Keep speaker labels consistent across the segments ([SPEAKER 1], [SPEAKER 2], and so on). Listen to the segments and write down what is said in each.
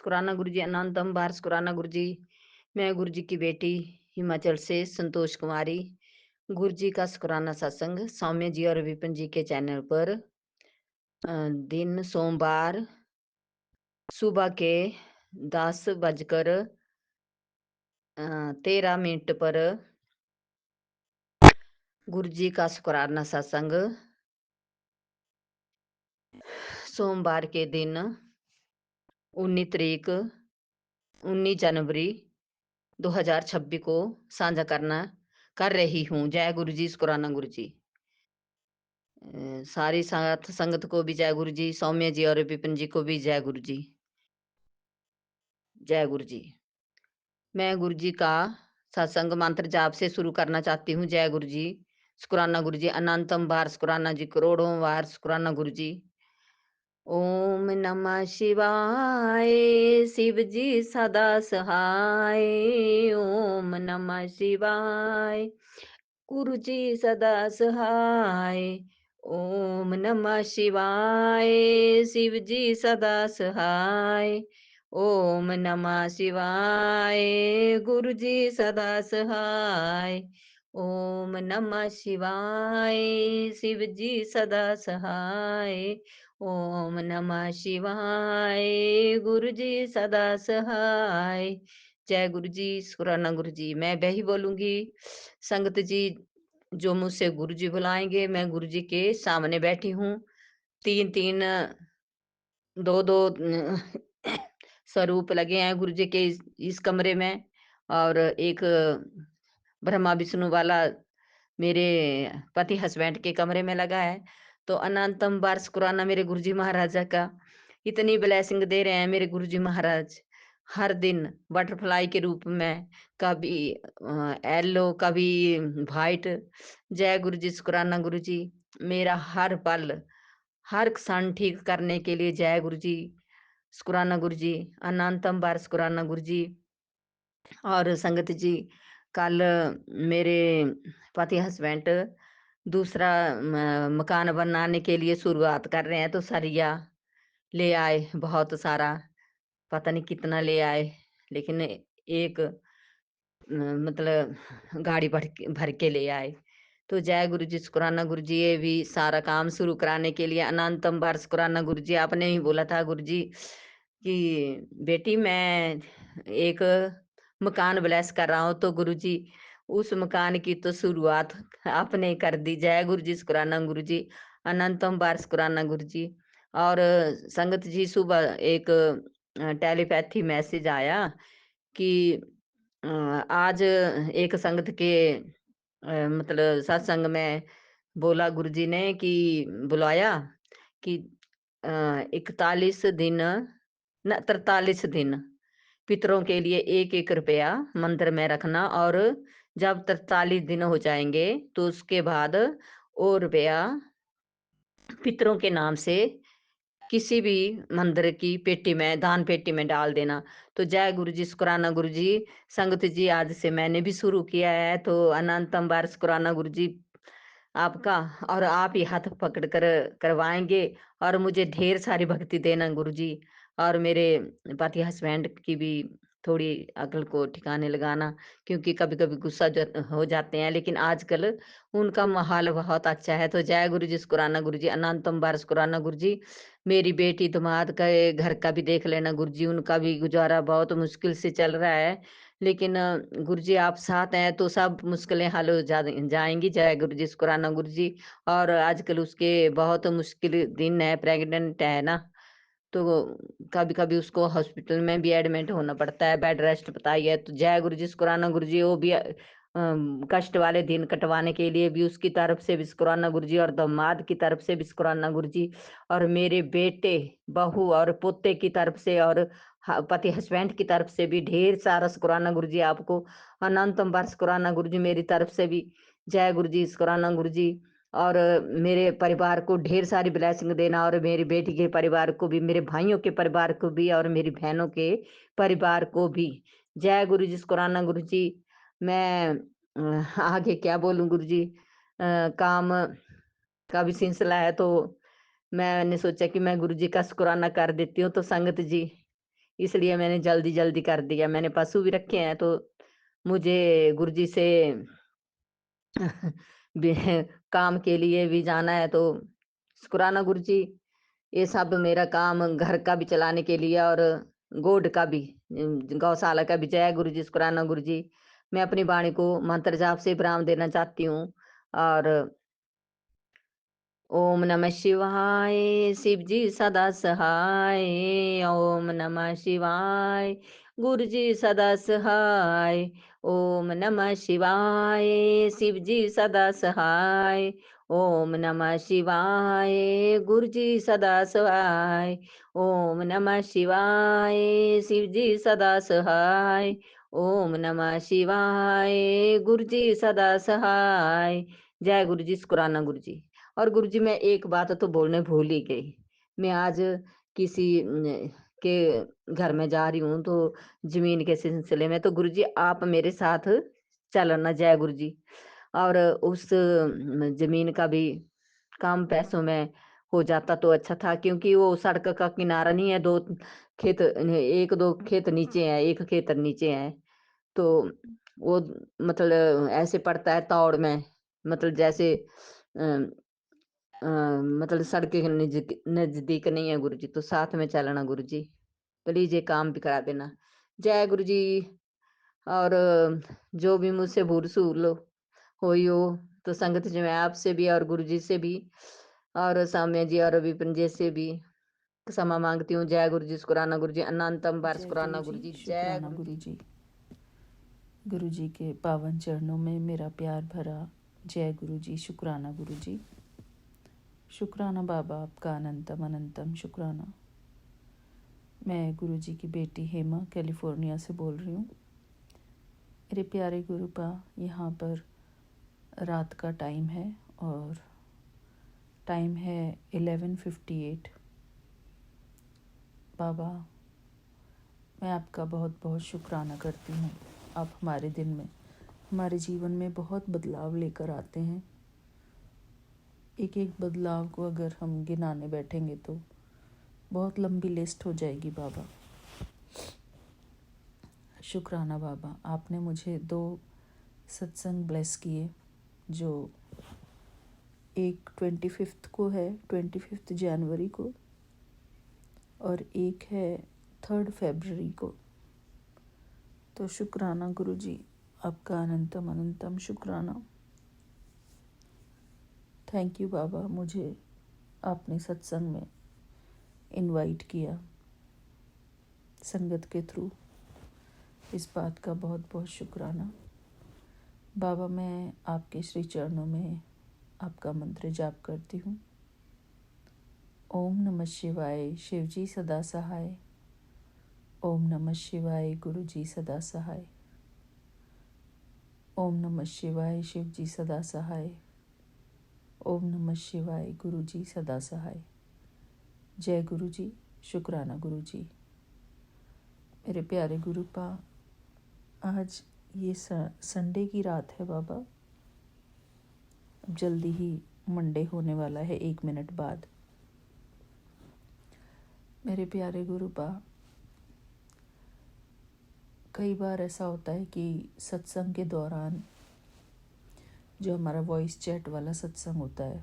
[SPEAKER 1] शुक्राना गुरु जी, अनंतम बार शुक्राना गुरु जी। मैं गुरु जी की बेटी हिमाचल से संतोष कुमारी। गुरु जी का शुक्राना सत्संग सौम्य जी और विपिन जी के चैनल पर दिन सोमवार सुबह के 10 बजकर 13 मिनट पर गुरु जी का शुक्राना सत्संग सोमवार के दिन 19 तारीख 19 जनवरी 2026 को साझा कर रही हूँ। जय गुरु जी, शुक्राना गुरु जी। सारी साथ संगत को भी जय गुरु जी, सौम्य जी और विपिन जी को भी जय गुरु जी। जय गुरु जी। मैं गुरु जी का सत्संग मंत्र जाप से शुरू करना चाहती हूँ। जय गुरु जी, शुक्राना गुरु जी, अनंतम बार शुक्राना जी, करोड़ों बार शुक्राना गुरु जी। ओम नमः शिवाय, शिव जी सदा सहाय। ओम नमः शिवाय, गुरु जी सदा सहाय। ओम नमः शिवाय, शिव जी सदा सहाय। ओम नमः शिवाय, गुरु जी सदा सहाय। ओम नमः शिवाय, शिव जी सदा सहाय। ओम नमः शिवाय, गुरु जी सदा सहाय। जय गुरु जी, शुक्राना गुरु जी। मैं वही बोलूंगी संगत जी जो मुझसे गुरु जी बुलाएंगे। मैं गुरु जी के सामने बैठी हूँ। 3-3 2-2 स्वरूप लगे हैं गुरु जी के इस कमरे में। और एक ब्रह्मा विष्णु वाला मेरे पति हस्बैंड के कमरे में लगा है। तो अनंतम बार शुक्राना मेरे गुरुजी महाराजा का। इतनी ब्लेसिंग दे रहे हैं मेरे गुरुजी महाराज हर दिन बटरफ्लाई के रूप में। कभी येलो, कभी वाइट। जय गुरु जी, शुक्राना गुरु जी। मेरा हर पल हर क्षण ठीक करने के लिए जय गुरु जी, शुक्राना गुरु जी, अनंतम बार शुक्राना गुरु जी। और संगत जी, कल मेरे पति हस्बैंड दूसरा मकान बनाने के लिए शुरुआत कर रहे हैं। तो सरिया ले आए बहुत सारा, पता नहीं कितना ले आए, लेकिन एक मतलब गाड़ी भर के ले आए। तो जय गुरु जी, शुक्राना गुरु जी। ये भी सारा काम शुरू कराने के लिए अनंतम बार शुक्राना गुरु जी। आपने ही बोला था गुरु जी कि बेटी मैं एक मकान ब्लेस कर रहा हूँ, तो गुरु जी उस मकान की तो शुरुआत आपने कर दी। जय गुरु जी, शुक्राना गुरु जी, अनंतम बार शुक्राना गुरु जी। और संगत जी, सुबह एक टेलीपैथी मैसेज आया कि आज एक संगत के मतलब सत्संग में बोला गुरु जी ने कि बुलाया कि 41 दिन न 43 दिन पितरों के लिए 1-1 रुपया मंदिर में रखना। और जब 43 दिन हो जाएंगे तो उसके बाद वो रुपया पितरों के नाम से किसी भी मंदिर की पेटी में, दान पेटी में डाल देना। तो जय गुरु जी, शुक्राना गुरु जी। संगत जी, आज से मैंने भी शुरू किया है। तो अनंतम बार शुक्राना गुरु जी आपका। और आप ही हाथ पकड़ कर करवाएंगे और मुझे ढेर सारी भक्ति देना गुरु जी। और मेरे पति हस्बैंड की भी थोड़ी अकल को ठिकाने लगाना, क्योंकि कभी कभी गुस्सा हो जाते हैं, लेकिन आजकल उनका माहौल बहुत अच्छा है। तो जय गुरु जी, शुक्राना गुरु जी, अनंतम बार शुक्राना गुरु जी। मेरी बेटी दामाद का घर का भी देख लेना गुरु जी। उनका भी गुजारा बहुत मुश्किल से चल रहा है, लेकिन गुरु जी आप साथ हैं तो सब मुश्किलें हल हो जाएंगी। जय गुरु जी, शुक्राना गुरु जी। और आजकल उसके बहुत मुश्किल दिन है, प्रेग्नेंट है ना। तो कभी कभी उसको हॉस्पिटल में भी एडमिट होना पड़ता है, बेड रेस्ट बताइए। तो जय गुरु जी, शुक्राना गुरु जी। वो भी कष्ट वाले दिन कटवाने के लिए भी उसकी तरफ से भी शुक्राना गुरु जी, और दामाद की तरफ से भी शुक्राना गुरु जी, और मेरे बेटे, बहू और पोते की तरफ से, और पति हस्बैंड की तरफ से भी ढेर सारा शुक्राना गुरु जी आपको। अनंतम बार शुक्राना गुरु जी मेरी तरफ से भी। जय गुरु जी, शुक्राना गुरु जी। और मेरे परिवार को ढेर सारी ब्लेसिंग देना, और मेरी बेटी के परिवार को भी, मेरे भाइयों के परिवार को भी, और मेरी बहनों के परिवार को भी। जय गुरु जी, शुक्राना गुरु जी। मैं आगे क्या बोलूं गुरु जी। काम का भी सिलसिला है, तो मैंने सोचा कि मैं गुरु जी का शुक्राना कर देती हूँ। तो संगत जी, इसलिए मैंने जल्दी-जल्दी कर दिया। मैंने पशु भी रखे हैं तो मुझे गुरुजी से बे काम के लिए भी जाना है तो शुक्राना गुरुजी, ये सब मेरा काम घर का भी चलाने के लिए और गोड का भी गौशाला का भी। जय गुरुजी, शुक्राना गुरुजी। मैं अपनी वाणी को मंत्र जाप से विराम देना चाहती हूँ और ओम नमः शिवाय, शिव जी सदा सहाय। ओम नमः शिवाय, गुरु जी सदा सहाय। ओम नमः शिवाय, शिव जी सदा सहाय। ओम नमः शिवाय, गुरु जी सदा सहाय। ओम नमः शिवाय, शिव जी सदा सहाय। ओम नमः शिवाय, गुरु जी सदा सहाय। जय गुरु जी, शुक्राना गुरु जी। और गुरुजी मैं एक बात तो बोलने भूल ही गई। मैं आज किसी के घर में जा रही हूँ तो ज़मीन के सिलसिले में तो गुरुजी आप मेरे साथ चलना। जय गुरुजी। और उस ज़मीन का भी काम पैसों में हो जाता तो अच्छा था, क्योंकि वो सड़क का किनारा नहीं है, 2 खेत 1-2 खेत नीचे हैं, 1 खेत नीचे है। तो वो मतलब ऐसे पड़ता है तौड़ में, मतलब जैसे अ मतलब सड़क के नज़दीक नहीं है गुरुजी, तो साथ में चलना गुरुजी। प्लीज़ ये काम भी करा देना। जय गुरुजी। और जो भी मुझसे भूल-सूल हुई हो तो संगत जी मैं आपसे भी और गुरुजी से भी और साम्य जी और विपिन जी से भी क्षमा माँगती हूँ। जय गुरुजी, शुक्राना गुरुजी, अनंतम बार
[SPEAKER 2] जय
[SPEAKER 1] शुक्राना
[SPEAKER 2] गुरुजी,
[SPEAKER 1] गुरुजी। जय
[SPEAKER 2] शुक्राना
[SPEAKER 1] गुरुजी।
[SPEAKER 2] गुरुजी। गुरुजी के पावन चरणों में मेरा प्यार भरा जय गुरुजी, शुक्राना गुरुजी। शुक्राना बाबा, आपका अनंतम अनंतम शुक्राना। मैं गुरुजी की बेटी हेमा कैलिफोर्निया से बोल रही हूँ। मेरे प्यारे गुरुपा, यहाँ पर रात का टाइम है और टाइम है 11:58। बाबा, मैं आपका बहुत बहुत शुक्राना करती हूँ। आप हमारे दिन में, हमारे जीवन में बहुत बदलाव लेकर आते हैं। एक एक बदलाव को अगर हम गिनाने बैठेंगे तो बहुत लंबी लिस्ट हो जाएगी बाबा। शुक्राना बाबा, आपने मुझे 2 सत्संग ब्लेस किए, जो एक 25 को है, 25 जनवरी को, और एक है 3 फरवरी को। तो शुक्राना गुरुजी, आपका अनंतम अनंतम शुक्राना। थैंक यू बाबा, मुझे आपने सत्संग में इनवाइट किया संगत के थ्रू। इस बात का बहुत बहुत शुक्राना बाबा। मैं आपके श्री चरणों में आपका मंत्र जाप करती हूँ। ओम नमः शिवाय, शिव जी सदा सहाय। ओम नमः शिवाय, गुरु जी सदा सहाय। ओम नमः शिवाय, शिव जी सदा सहाय। ओम नमः शिवाय, गुरु जी सदा सहाय। जय गुरु जी, शुक्राना गुरु जी। मेरे प्यारे गुरुपा, आज ये संडे की रात है बाबा। अब जल्दी ही मंडे होने वाला है 1 मिनट बाद। मेरे प्यारे गुरुपा, कई बार ऐसा होता है कि सत्संग के दौरान, जो हमारा वॉइस चैट वाला सत्संग होता है,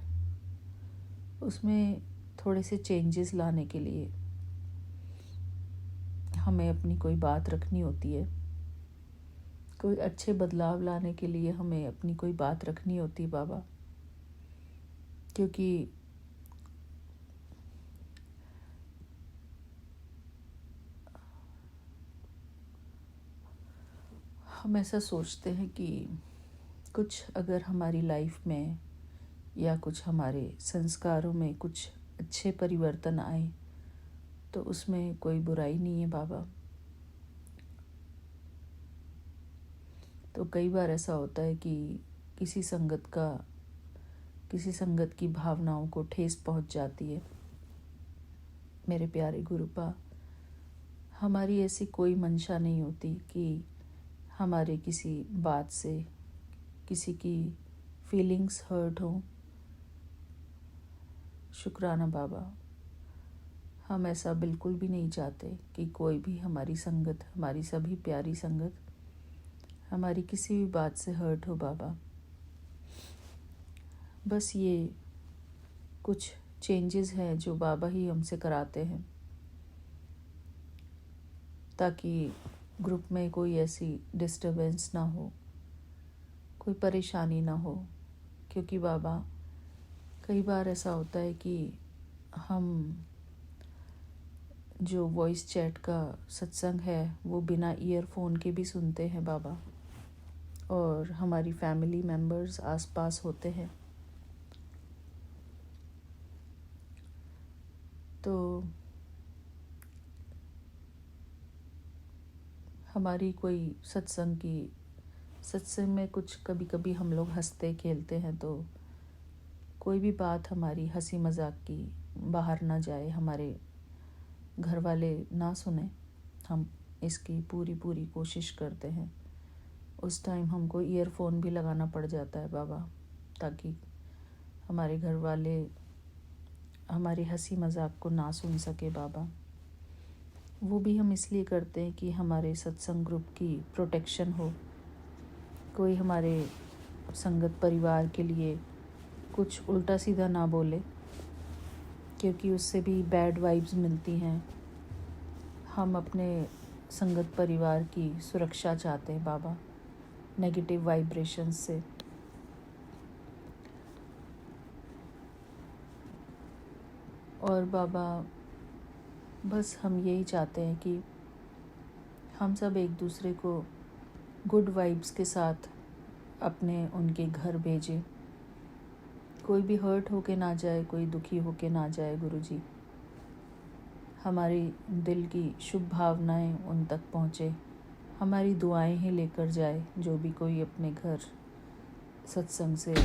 [SPEAKER 2] उसमें थोड़े से चेंजेस लाने के लिए हमें अपनी कोई बात रखनी होती है। कोई अच्छे बदलाव लाने के लिए हमें अपनी कोई बात रखनी होती है बाबा, क्योंकि हम ऐसा सोचते हैं कि कुछ अगर हमारी लाइफ में या कुछ हमारे संस्कारों में कुछ अच्छे परिवर्तन आए तो उसमें कोई बुराई नहीं है बाबा। तो कई बार ऐसा होता है कि किसी संगत की भावनाओं को ठेस पहुंच जाती है। मेरे प्यारे गुरुपा, हमारी ऐसी कोई मंशा नहीं होती कि हमारे किसी बात से किसी की फीलिंग्स हर्ट हो। शुक्राना बाबा, हम ऐसा बिल्कुल भी नहीं चाहते कि कोई भी हमारी संगत, हमारी सभी प्यारी संगत, हमारी किसी भी बात से हर्ट हो बाबा। बस ये कुछ चेंजेस हैं जो बाबा ही हमसे कराते हैं, ताकि ग्रुप में कोई ऐसी डिस्टरबेंस ना हो, कोई परेशानी ना हो। क्योंकि बाबा, कई बार ऐसा होता है कि हम जो वॉइस चैट का सत्संग है वो बिना ईयरफोन के भी सुनते हैं बाबा, और हमारी फैमिली मेम्बर्स आसपास होते हैं, तो हमारी कोई सत्संग में कुछ कभी कभी हम लोग हंसते खेलते हैं, तो कोई भी बात हमारी हंसी मजाक की बाहर ना जाए, हमारे घर वाले ना सुने। हम इसकी पूरी कोशिश करते हैं। उस टाइम हमको ईयरफोन भी लगाना पड़ जाता है बाबा, ताकि हमारे घर वाले हमारी हंसी मजाक को ना सुन सके बाबा। वो भी हम इसलिए करते हैं कि हमारे सत्संग ग्रुप की प्रोटेक्शन हो, कोई हमारे संगत परिवार के लिए कुछ उल्टा सीधा ना बोले, क्योंकि उससे भी बैड वाइब्स मिलती हैं। हम अपने संगत परिवार की सुरक्षा चाहते हैं बाबा, नेगेटिव वाइब्रेशंस से। और बाबा, बस हम यही चाहते हैं कि हम सब एक दूसरे को गुड वाइब्स के साथ अपने उनके घर भेजें। कोई भी हर्ट होके ना जाए, कोई दुखी होके ना जाए गुरुजी। हमारी दिल की शुभ भावनाएं उन तक पहुँचे, हमारी दुआएं ही लेकर जाए जो भी कोई अपने घर सत्संग से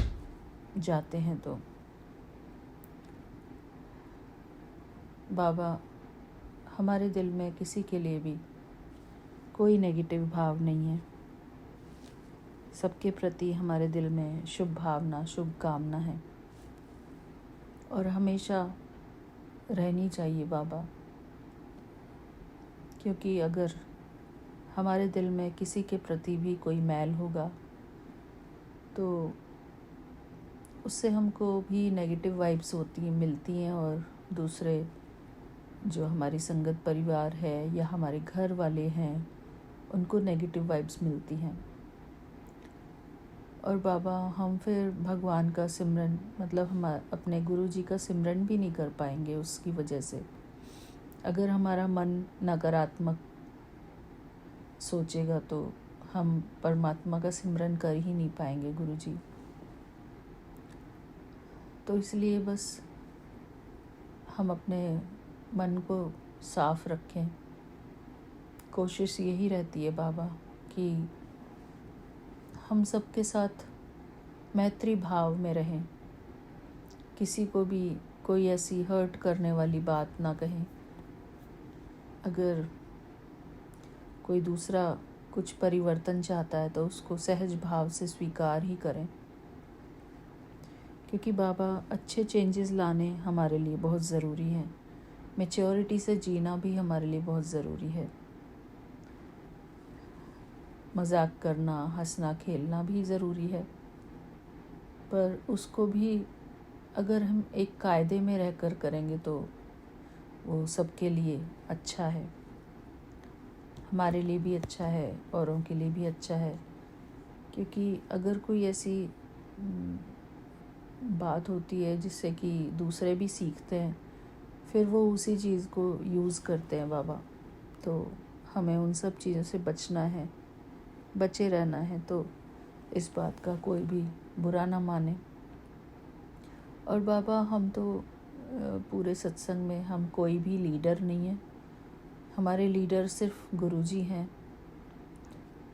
[SPEAKER 2] जाते हैं। तो बाबा, हमारे दिल में किसी के लिए भी कोई नेगेटिव भाव नहीं है। सबके प्रति हमारे दिल में शुभ भावना, शुभ कामना है, और हमेशा रहनी चाहिए बाबा। क्योंकि अगर हमारे दिल में किसी के प्रति भी कोई मैल होगा तो उससे हमको भी नेगेटिव वाइब्स मिलती हैं, और दूसरे जो हमारी संगत परिवार है या हमारे घर वाले हैं उनको नेगेटिव वाइब्स मिलती हैं। और बाबा, हम फिर भगवान का सिमरन, मतलब हम अपने गुरु जी का सिमरन भी नहीं कर पाएंगे उसकी वजह से। अगर हमारा मन नकारात्मक सोचेगा तो हम परमात्मा का सिमरन कर ही नहीं पाएंगे गुरु जी। तो इसलिए बस हम अपने मन को साफ रखें। कोशिश यही रहती है बाबा कि हम सबके साथ मैत्री भाव में रहें, किसी को भी कोई ऐसी हर्ट करने वाली बात ना कहें। अगर कोई दूसरा कुछ परिवर्तन चाहता है तो उसको सहज भाव से स्वीकार ही करें, क्योंकि बाबा अच्छे चेंजेस लाने हमारे लिए बहुत ज़रूरी है। मैच्योरिटी से जीना भी हमारे लिए बहुत ज़रूरी है। मजाक करना, हंसना खेलना भी ज़रूरी है, पर उसको भी अगर हम एक कायदे में रहकर करेंगे तो वो सबके लिए अच्छा है, हमारे लिए भी अच्छा है, औरों के लिए भी अच्छा है। क्योंकि अगर कोई ऐसी बात होती है जिससे कि दूसरे भी सीखते हैं, फिर वो उसी चीज़ को यूज़ करते हैं बाबा। तो हमें उन सब चीज़ों से बचना है, बचे रहना है। तो इस बात का कोई भी बुरा ना माने। और बाबा, हम तो पूरे सत्संग में हम कोई भी लीडर नहीं है, हमारे लीडर सिर्फ गुरुजी हैं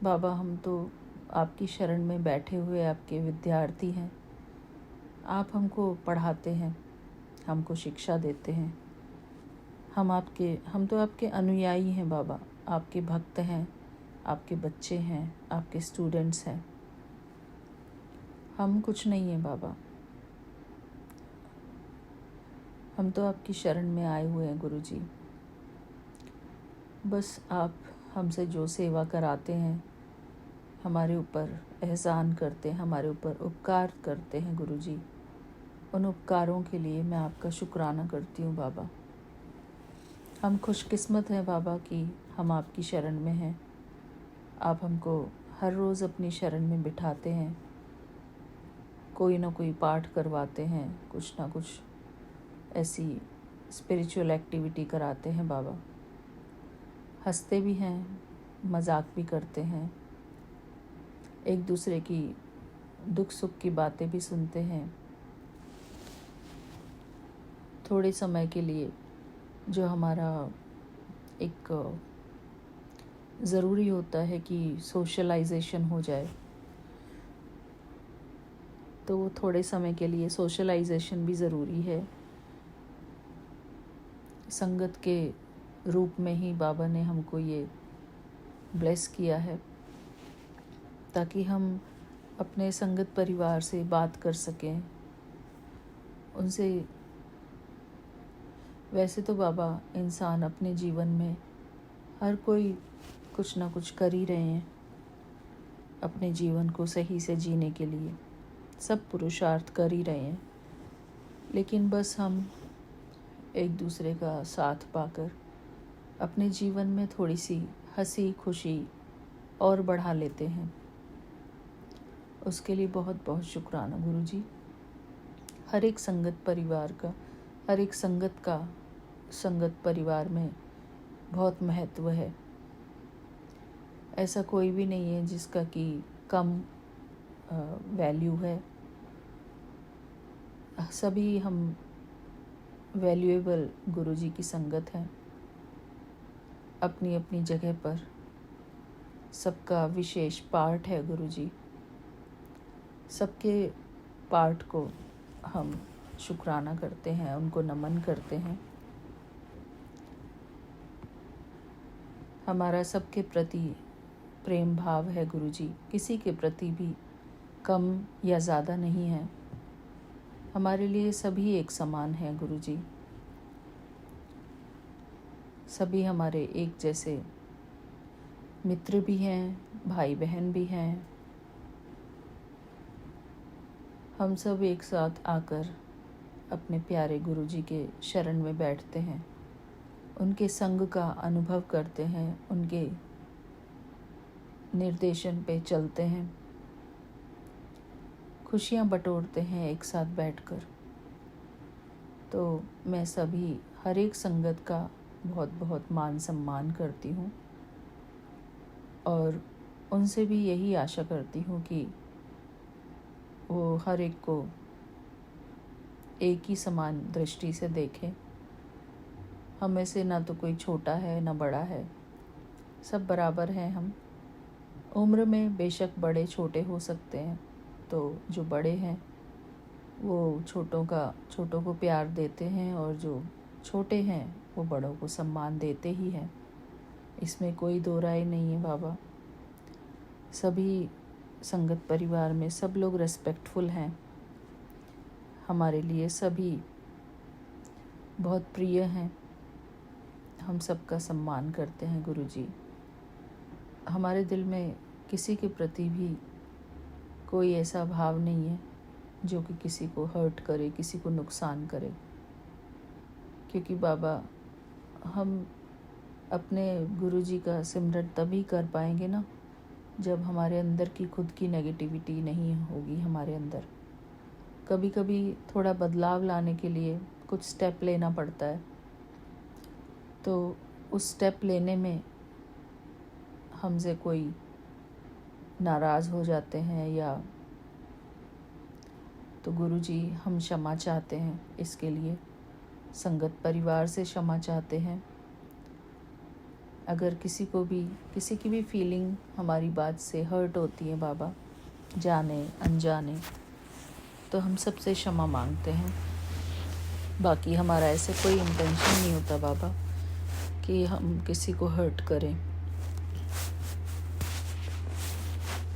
[SPEAKER 2] बाबा। हम तो आपकी शरण में बैठे हुए आपके विद्यार्थी हैं। आप हमको पढ़ाते हैं, हमको शिक्षा देते हैं। हम तो आपके अनुयायी हैं बाबा, आपके भक्त हैं, आपके बच्चे हैं, आपके स्टूडेंट्स हैं। हम कुछ नहीं है बाबा। हम तो आपकी शरण में आए हुए हैं गुरु जी। बस आप हमसे जो सेवा कराते हैं, हमारे ऊपर एहसान करते हैं, हमारे ऊपर उपकार करते हैं गुरु जी, उन उपकारों के लिए मैं आपका शुक्राना करती हूँ बाबा। हम खुशकिस्मत हैं बाबा कि हम आपकी शरण में हैं। आप हमको हर रोज़ अपनी शरण में बिठाते हैं, कोई ना कोई पाठ करवाते हैं, कुछ ना कुछ ऐसी स्पिरिचुअल एक्टिविटी कराते हैं बाबा। हंसते भी हैं, मजाक भी करते हैं, एक दूसरे की दुख सुख की बातें भी सुनते हैं। थोड़े समय के लिए जो हमारा एक ज़रूरी होता है कि सोशलाइजेशन हो जाए, तो वो थोड़े समय के लिए सोशलाइजेशन भी ज़रूरी है। संगत के रूप में ही बाबा ने हमको ये ब्लेस किया है ताकि हम अपने संगत परिवार से बात कर सकें उनसे। वैसे तो बाबा इंसान अपने जीवन में हर कोई कुछ ना कुछ कर ही रहे हैं अपने जीवन को सही से जीने के लिए, सब पुरुषार्थ कर ही रहे हैं, लेकिन बस हम एक दूसरे का साथ पाकर अपने जीवन में थोड़ी सी हंसी खुशी और बढ़ा लेते हैं। उसके लिए बहुत बहुत शुक्राना गुरु जी। हर एक संगत परिवार का, हर एक संगत का संगत परिवार में बहुत महत्व है। ऐसा कोई भी नहीं है जिसका कि कम वैल्यू है। सभी हम वैल्यूएबल गुरु जी की संगत हैं। अपनी अपनी जगह पर सबका विशेष पार्ट है गुरु जी। सबके पार्ट को हम शुक्राना करते हैं, उनको नमन करते हैं। हमारा सबके प्रति प्रेम भाव है गुरु जी, किसी के प्रति भी कम या ज़्यादा नहीं है। हमारे लिए सभी एक समान हैं गुरु जी। सभी हमारे एक जैसे मित्र भी हैं, भाई बहन भी हैं। हम सब एक साथ आकर अपने प्यारे गुरु जी के शरण में बैठते हैं, उनके संग का अनुभव करते हैं, उनके निर्देशन पे चलते हैं, खुशियाँ बटोरते हैं एक साथ बैठकर। तो मैं सभी हर एक संगत का बहुत बहुत मान सम्मान करती हूँ और उनसे भी यही आशा करती हूँ कि वो हर एक को एक ही समान दृष्टि से देखें। हमें से ना तो कोई छोटा है ना बड़ा है, सब बराबर हैं हम। उम्र में बेशक बड़े छोटे हो सकते हैं, तो जो बड़े हैं वो छोटों को प्यार देते हैं और जो छोटे हैं वो बड़ों को सम्मान देते ही हैं। इसमें कोई दो राय नहीं है बाबा। सभी संगत परिवार में सब लोग रेस्पेक्टफुल हैं, हमारे लिए सभी बहुत प्रिय हैं। हम सबका सम्मान करते हैं गुरु जी। हमारे दिल में किसी के प्रति भी कोई ऐसा भाव नहीं है जो कि किसी को हर्ट करे, किसी को नुकसान करे, क्योंकि बाबा हम अपने गुरु जी का सिमरन तभी कर पाएंगे ना जब हमारे अंदर की खुद की नेगेटिविटी नहीं होगी हमारे अंदर। कभी कभी थोड़ा बदलाव लाने के लिए कुछ स्टेप लेना पड़ता है, तो उस स्टेप लेने में हमसे कोई नाराज़ हो जाते हैं या तो गुरु जी हम क्षमा चाहते हैं, इसके लिए संगत परिवार से क्षमा चाहते हैं। अगर किसी की भी फीलिंग हमारी बात से हर्ट होती है बाबा, जाने अनजाने, तो हम सबसे क्षमा मांगते हैं। बाकी हमारा ऐसे कोई इंटेंशन नहीं होता बाबा कि हम किसी को हर्ट करें।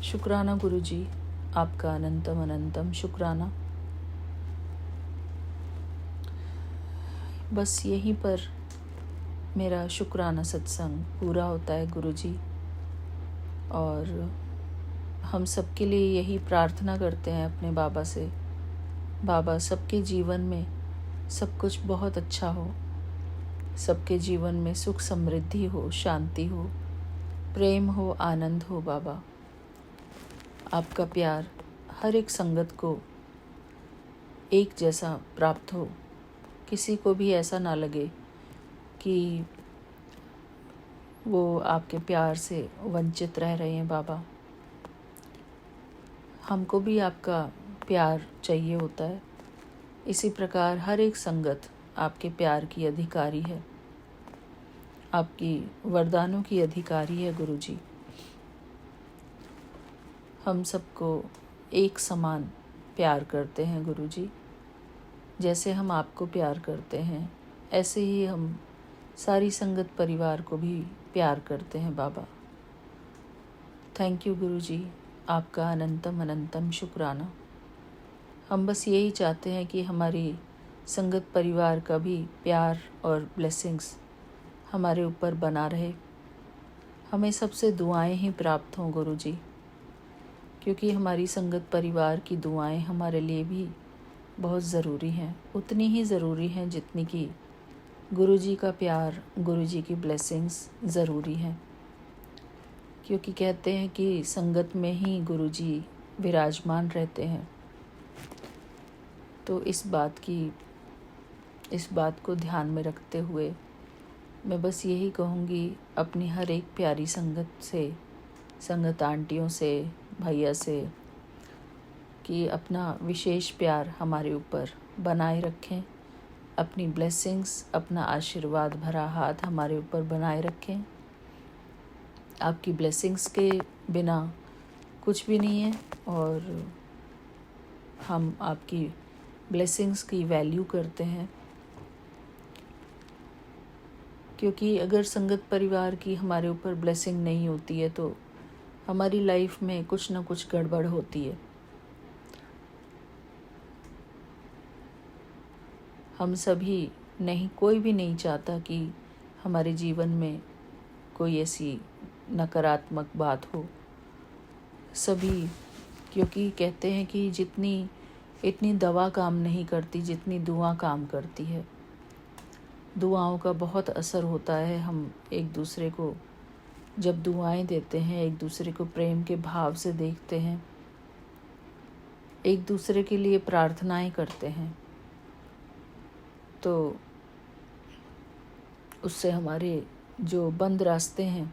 [SPEAKER 2] शुक्राना गुरु जी, आपका अनंतम अनंतम शुक्राना। बस यहीं पर मेरा शुक्राना सत्संग पूरा होता है गुरुजी। और हम सबके लिए यही प्रार्थना करते हैं अपने बाबा से, बाबा सबके जीवन में सब कुछ बहुत अच्छा हो, सबके जीवन में सुख समृद्धि हो, शांति हो, प्रेम हो, आनंद हो। बाबा आपका प्यार हर एक संगत को एक जैसा प्राप्त हो, किसी को भी ऐसा ना लगे कि वो आपके प्यार से वंचित रह रहे हैं। बाबा हमको भी आपका प्यार चाहिए होता है, इसी प्रकार हर एक संगत आपके प्यार की अधिकारी है, आपकी वरदानों की अधिकारी है गुरुजी। हम सबको एक समान प्यार करते हैं गुरुजी। जैसे हम आपको प्यार करते हैं ऐसे ही हम सारी संगत परिवार को भी प्यार करते हैं। बाबा थैंक यू गुरुजी, आपका अनंतम अनंतम शुक्राना। हम बस यही चाहते हैं कि हमारी संगत परिवार का भी प्यार और ब्लेसिंग्स हमारे ऊपर बना रहे, हमें सबसे दुआएं ही प्राप्त हों गुरुजी, क्योंकि हमारी संगत परिवार की दुआएं हमारे लिए भी बहुत ज़रूरी हैं, उतनी ही ज़रूरी हैं जितनी कि गुरुजी का प्यार, गुरुजी की ब्लेसिंग्स ज़रूरी हैं। क्योंकि कहते हैं कि संगत में ही गुरुजी विराजमान रहते हैं। तो इस बात को ध्यान में रखते हुए मैं बस यही कहूँगी अपनी हर एक प्यारी संगत से, संगत आंटियों से, भैया से, कि अपना विशेष प्यार हमारे ऊपर बनाए रखें, अपनी ब्लेसिंग्स, अपना आशीर्वाद भरा हाथ हमारे ऊपर बनाए रखें। आपकी ब्लेसिंग्स के बिना कुछ भी नहीं है और हम आपकी ब्लेसिंग्स की वैल्यू करते हैं, क्योंकि अगर संगत परिवार की हमारे ऊपर ब्लेसिंग नहीं होती है तो हमारी लाइफ में कुछ ना कुछ गड़बड़ होती है। हम सभी नहीं, कोई भी नहीं चाहता कि हमारे जीवन में कोई ऐसी नकारात्मक बात हो, सभी, क्योंकि कहते हैं कि इतनी दवा काम नहीं करती जितनी दुआ काम करती है। दुआओं का बहुत असर होता है। हम एक दूसरे को जब दुआएं देते हैं, एक दूसरे को प्रेम के भाव से देखते हैं, एक दूसरे के लिए प्रार्थनाएं करते हैं, तो उससे हमारे जो बंद रास्ते हैं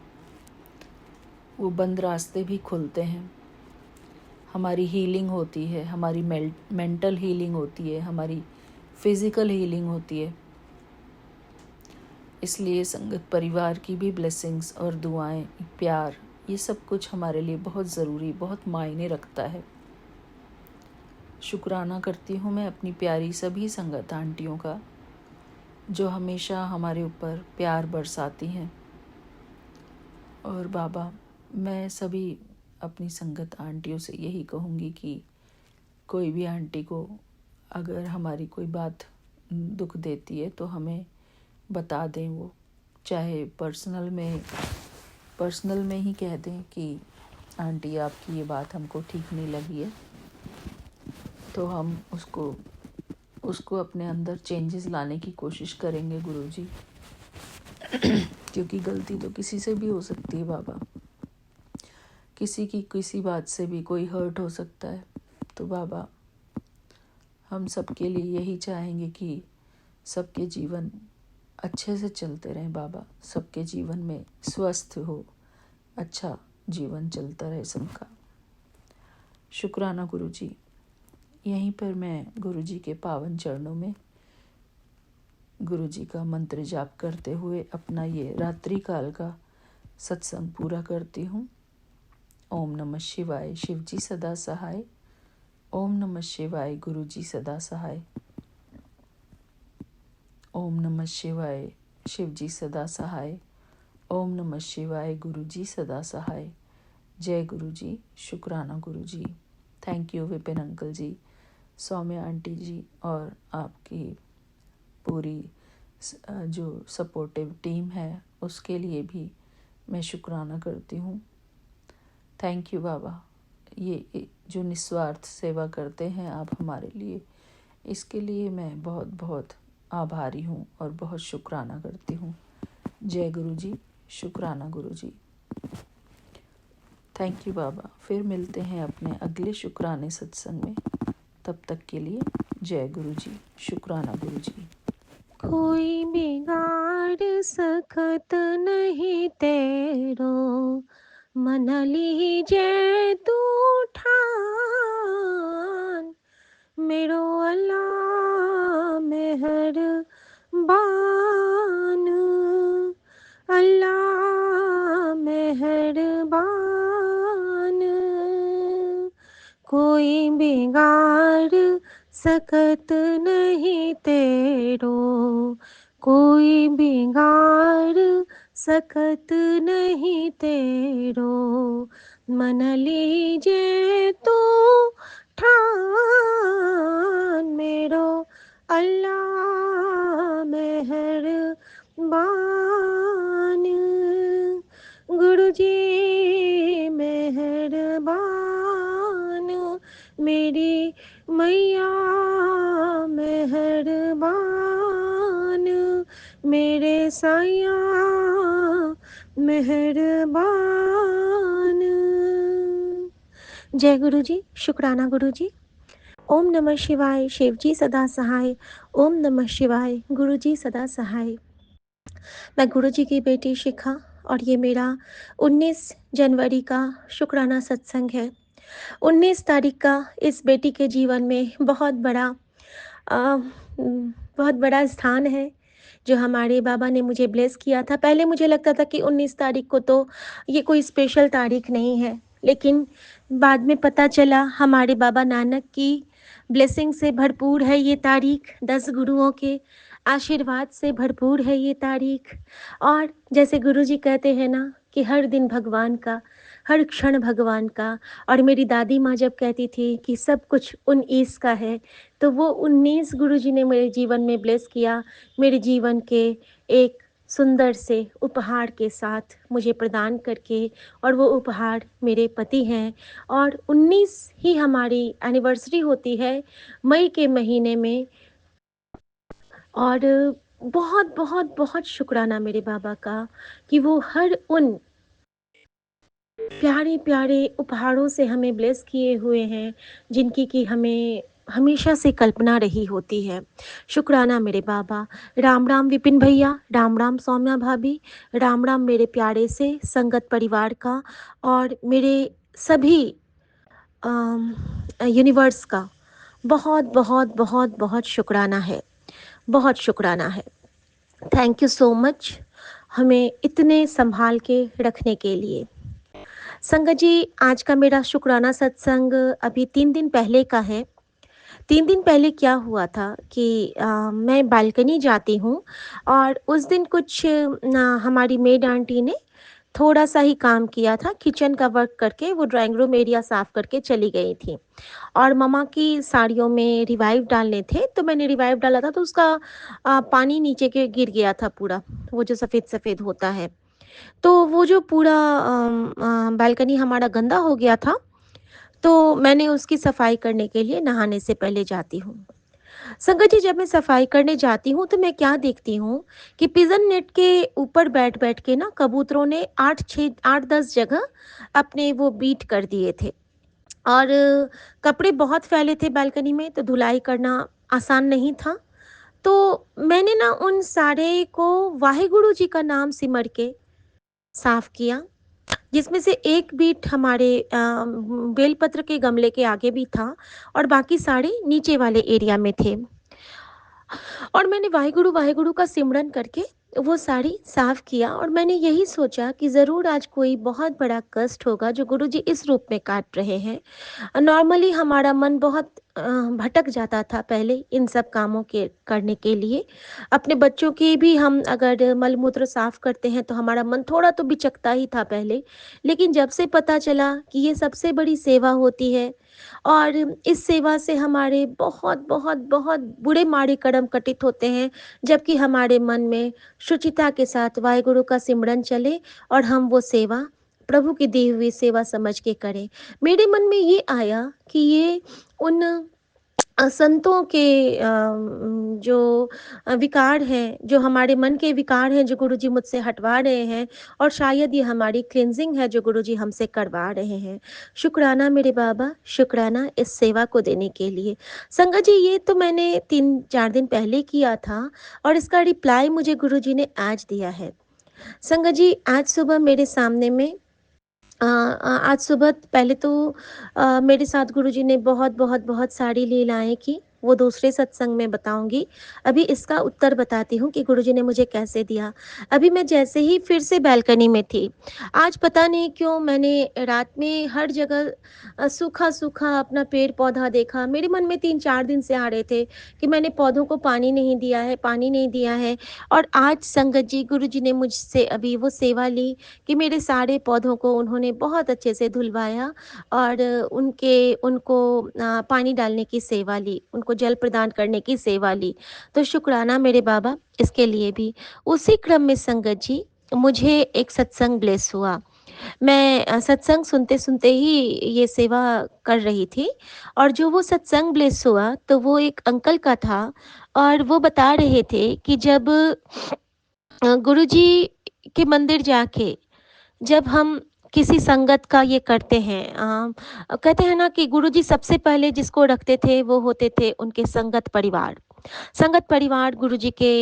[SPEAKER 2] वो बंद रास्ते भी खुलते हैं। हमारी हीलिंग होती है, हमारी मेंटल हीलिंग होती है, हमारी फिज़िकल हीलिंग होती है। इसलिए संगत परिवार की भी ब्लेसिंग्स और दुआएं, प्यार, ये सब कुछ हमारे लिए बहुत ज़रूरी, बहुत मायने रखता है। शुक्राना करती हूँ मैं अपनी प्यारी सभी संगत आंटियों का, जो हमेशा हमारे ऊपर प्यार बरसाती हैं। और बाबा मैं सभी अपनी संगत आंटियों से यही कहूँगी कि कोई भी आंटी को अगर हमारी कोई बात दुख देती है तो हमें बता दें, वो चाहे पर्सनल में ही कह दें कि आंटी आपकी ये बात हमको ठीक नहीं लगी है, तो हम उसको अपने अंदर चेंजेस लाने की कोशिश करेंगे गुरुजी। क्योंकि गलती तो किसी से भी हो सकती है बाबा, किसी बात से भी कोई हर्ट हो सकता है। तो बाबा हम सबके लिए यही चाहेंगे कि सबके जीवन अच्छे से चलते रहें बाबा, सबके जीवन में स्वस्थ हो, अच्छा जीवन चलता रहे सबका। शुक्राना गुरुजी। यहीं पर मैं गुरुजी के पावन चरणों में गुरुजी का मंत्र जाप करते हुए अपना ये रात्रि काल का सत्संग पूरा करती हूँ। ओम नमः शिवाय, शिवजी सदा सहाय। ओम नमः शिवाय, गुरुजी सदा सहाय। ओम नमः शिवाय, शिवजी सदा सहाय। ओम नमः शिवाय, गुरुजी सदा सहाय। जय गुरुजी। शुक्राना गुरुजी। Thank you Vipin uncle ji, Saumya aunty ji और आपकी पूरी जो सपोर्टिव टीम है उसके लिए भी मैं शुक्राना करती हूँ। थैंक यू बाबा, ये जो निस्वार्थ सेवा करते हैं आप हमारे लिए, इसके लिए मैं बहुत बहुत आभारी हूँ और बहुत शुक्राना करती हूँ। जय गुरु जी, शुक्राना गुरु जी। थैंक यू बाबा। फिर मिलते हैं अपने अगले शुक्राने सत्संग में। तब तक के लिए जय गुरु जी, शुक्राना गुरु जी।
[SPEAKER 3] कोई बिगाड़ सकत नहीं तेरो, मन लीजे तू ठान। मेरो अल्लाह मेहरबान, अल्लाह मेहरबान। कोई बिगाड़ सकत नहीं तेरो, कोई बिगाड़ सकत नहीं तेरो। मन लीजे तो ठान, मेरो अल्लाह मेहरबान। गुरु जी मेहरबान, मेरी मैया मेहरबान, मेरे साया मेहरबान। जय गुरु जी, शुक्राना गुरु जी। ओम नमः शिवाय, शिव जी सदा सहाय। ओम नमः शिवाय, गुरु जी सदा सहाय। मैं गुरु जी की बेटी शिखा और ये मेरा 19 जनवरी का शुक्राना सत्संग है। 19 तारीख का इस बेटी के जीवन में बहुत बड़ा स्थान है जो हमारे बाबा ने मुझे ब्लेस किया था। पहले मुझे लगता था कि 19 तारीख को तो ये कोई स्पेशल तारीख नहीं है, लेकिन बाद में पता चला हमारे बाबा नानक की ब्लेसिंग से भरपूर है ये तारीख, 10 गुरुओं के आशीर्वाद से भरपूर है ये तारीख। और जैसे गुरुजी कहते हैं ना कि हर दिन भगवान का, हर क्षण भगवान का। और मेरी दादी माँ जब कहती थी कि सब कुछ 19 का है, तो वो 19 गुरुजी ने मेरे जीवन में ब्लेस किया, मेरे जीवन के एक सुंदर से उपहार के साथ मुझे प्रदान करके। और वो उपहार मेरे पति हैं। और 19 ही हमारी एनिवर्सरी होती है मई के महीने में। और बहुत बहुत बहुत शुक्राना मेरे बाबा का कि वो हर उन प्यारे प्यारे उपहारों से हमें ब्लेस किए हुए हैं जिनकी कि हमें हमेशा से कल्पना रही होती है। शुक्राना मेरे बाबा। राम राम विपिन भैया, राम राम सौम्या भाभी, राम राम मेरे प्यारे से संगत परिवार का और मेरे सभी यूनिवर्स का बहुत बहुत बहुत बहुत शुक्राना है, बहुत शुक्राना है। थैंक यू सो मच हमें इतने संभाल के रखने के लिए। संगत जी, आज का मेरा शुक्राना सत्संग अभी 3 दिन पहले का है। 3 दिन पहले क्या हुआ था कि मैं बालकनी जाती हूँ और उस दिन कुछ हमारी मेड आंटी ने थोड़ा-सा ही काम किया था, किचन का वर्क करके वो ड्राइंग रूम एरिया साफ़ करके चली गई थी। और मम्मा की साड़ियों में रिवाइव डालने थे, तो मैंने रिवाइव डाला था तो उसका पानी नीचे के गिर गया था पूरा, वो जो सफ़ेद-सफ़ेद होता है। तो वो जो पूरा बालकनी हमारा गंदा हो गया था, तो मैंने उसकी सफाई करने के लिए नहाने से पहले जाती हूँ। संगत जी, जब मैं सफाई करने जाती हूँ तो मैं क्या देखती हूँ कि पिजन नेट के ऊपर बैठ-बैठ के ना कबूतरों ने 8-10 जगह अपने वो बीट कर दिए थे। और कपड़े बहुत फैले थे बालकनी में, तो धुलाई करना आसान नहीं था। तो मैंने ना उन सारे को वाहेगुरु जी का नाम सिमर के साफ किया, जिसमें से एक बीट हमारे बेलपत्र के गमले के आगे भी था और बाकी सारे नीचे वाले एरिया में थे। और मैंने वाहेगुरु वाहेगुरु का सिमरन करके वो साड़ी साफ किया और मैंने यही सोचा कि ज़रूर आज कोई बहुत बड़ा कष्ट होगा जो गुरुजी इस रूप में काट रहे हैं। नॉर्मली हमारा मन बहुत भटक जाता था पहले इन सब कामों के करने के लिए। अपने बच्चों की भी हम अगर मल-मूत्र साफ़ करते हैं तो हमारा मन थोड़ा तो बिचकता ही था पहले। लेकिन जब से पता चला कि ये सबसे बड़ी सेवा होती है और इस सेवा से हमारे बहुत, बहुत, बहुत बुरे-माड़े कर्म कटित होते हैं, जबकि हमारे मन में शुचिता के साथ वाहेगुरु का सिमरन चले और हम वो सेवा प्रभु की दी हुई सेवा समझ के करें। मेरे मन में ये आया कि ये उन संतों के जो विकार हैं, जो हमारे मन के विकार हैं, जो गुरुजी मुझसे हटवा रहे हैं और शायद ये हमारी क्लींजिंग है जो गुरुजी हमसे करवा रहे हैं। शुक्राना मेरे बाबा, शुक्राना इस सेवा को देने के लिए। संगत जी, ये तो मैंने 3-4 दिन पहले किया था और इसका रिप्लाई मुझे गुरुजी ने आज दिया है। संगत जी, आज सुबह मेरे सामने में आज सुबह पहले तो मेरे साथ गुरुजी ने बहुत बहुत बहुत सारी लीलाएँ की, वो दूसरे सत्संग में बताऊँगी। अभी इसका उत्तर बताती हूँ कि गुरुजी ने मुझे कैसे दिया। अभी मैं जैसे ही फिर से बालकनी में थी, आज पता नहीं क्यों मैंने रात में हर जगह सूखा-सूखा अपना पेड़-पौधा देखा। मेरे मन में 3-4 दिन से आ रहे थे कि मैंने पौधों को पानी नहीं दिया है, पानी नहीं दिया है। और आज संगत जी, गुरुजी ने मुझसे अभी वो सेवा ली कि मेरे सारे पौधों को उन्होंने बहुत अच्छे से धुलवाया और उनको पानी डालने की सेवा ली, उनको जल प्रदान करने की सेवा ली। तो शुक्राना मेरे बाबा इसके लिए भी। उसी क्रम में संगत जी, मुझे एक सत्संग ब्लेस हुआ। मैं सत्संग सुनते-सुनते ही ये सेवा कर रही थी और जो वो सत्संग ब्लेस हुआ तो वो एक अंकल का था और वो बता रहे थे कि जब गुरुजी के मंदिर जाके जब हम किसी संगत का ये करते हैं, कहते हैं ना कि गुरुजी सबसे पहले जिसको रखते थे वो होते थे उनके संगत परिवार। संगत परिवार गुरुजी के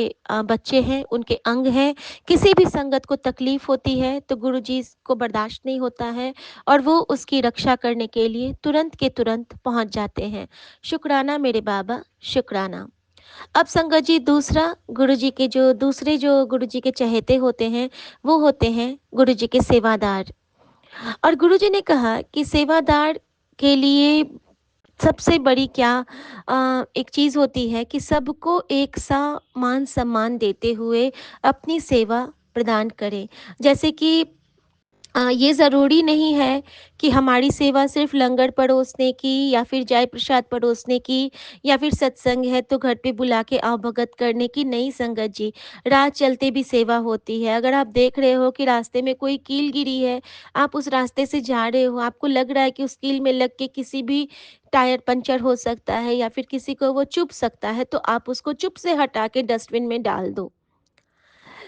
[SPEAKER 3] बच्चे हैं, उनके अंग हैं। किसी भी संगत को तकलीफ होती है तो गुरुजी को बर्दाश्त नहीं होता है और वो उसकी रक्षा करने के लिए तुरंत के तुरंत पहुंच जाते हैं। शुक्राना मेरे बाबा, शुक्राना। अब संगत जी, दूसरा गुरुजी के जो दूसरे जो गुरुजी के चहेते होते हैं, वो होते हैं गुरुजी के सेवादार। और गुरुजी ने कहा कि सेवादार के लिए सबसे बड़ी क्या एक चीज़ होती है कि सबको एक सा मान सम्मान देते हुए अपनी सेवा प्रदान करें। जैसे कि ये ज़रूरी नहीं है कि हमारी सेवा सिर्फ लंगर परोसने की या फिर चाय प्रसाद परोसने की या फिर सत्संग है तो घर पे बुला के आवभगत करने की। नहीं संगत जी, राह चलते भी सेवा होती है। अगर आप देख रहे हो कि रास्ते में कोई कील गिरी है, आप उस रास्ते से जा रहे हो, आपको लग रहा है कि उस कील में लग के किसी भी टायर पंचर हो सकता है या फिर किसी को वो चुभ सकता है, तो आप उसको चुप से हटा के डस्टबिन में डाल दो।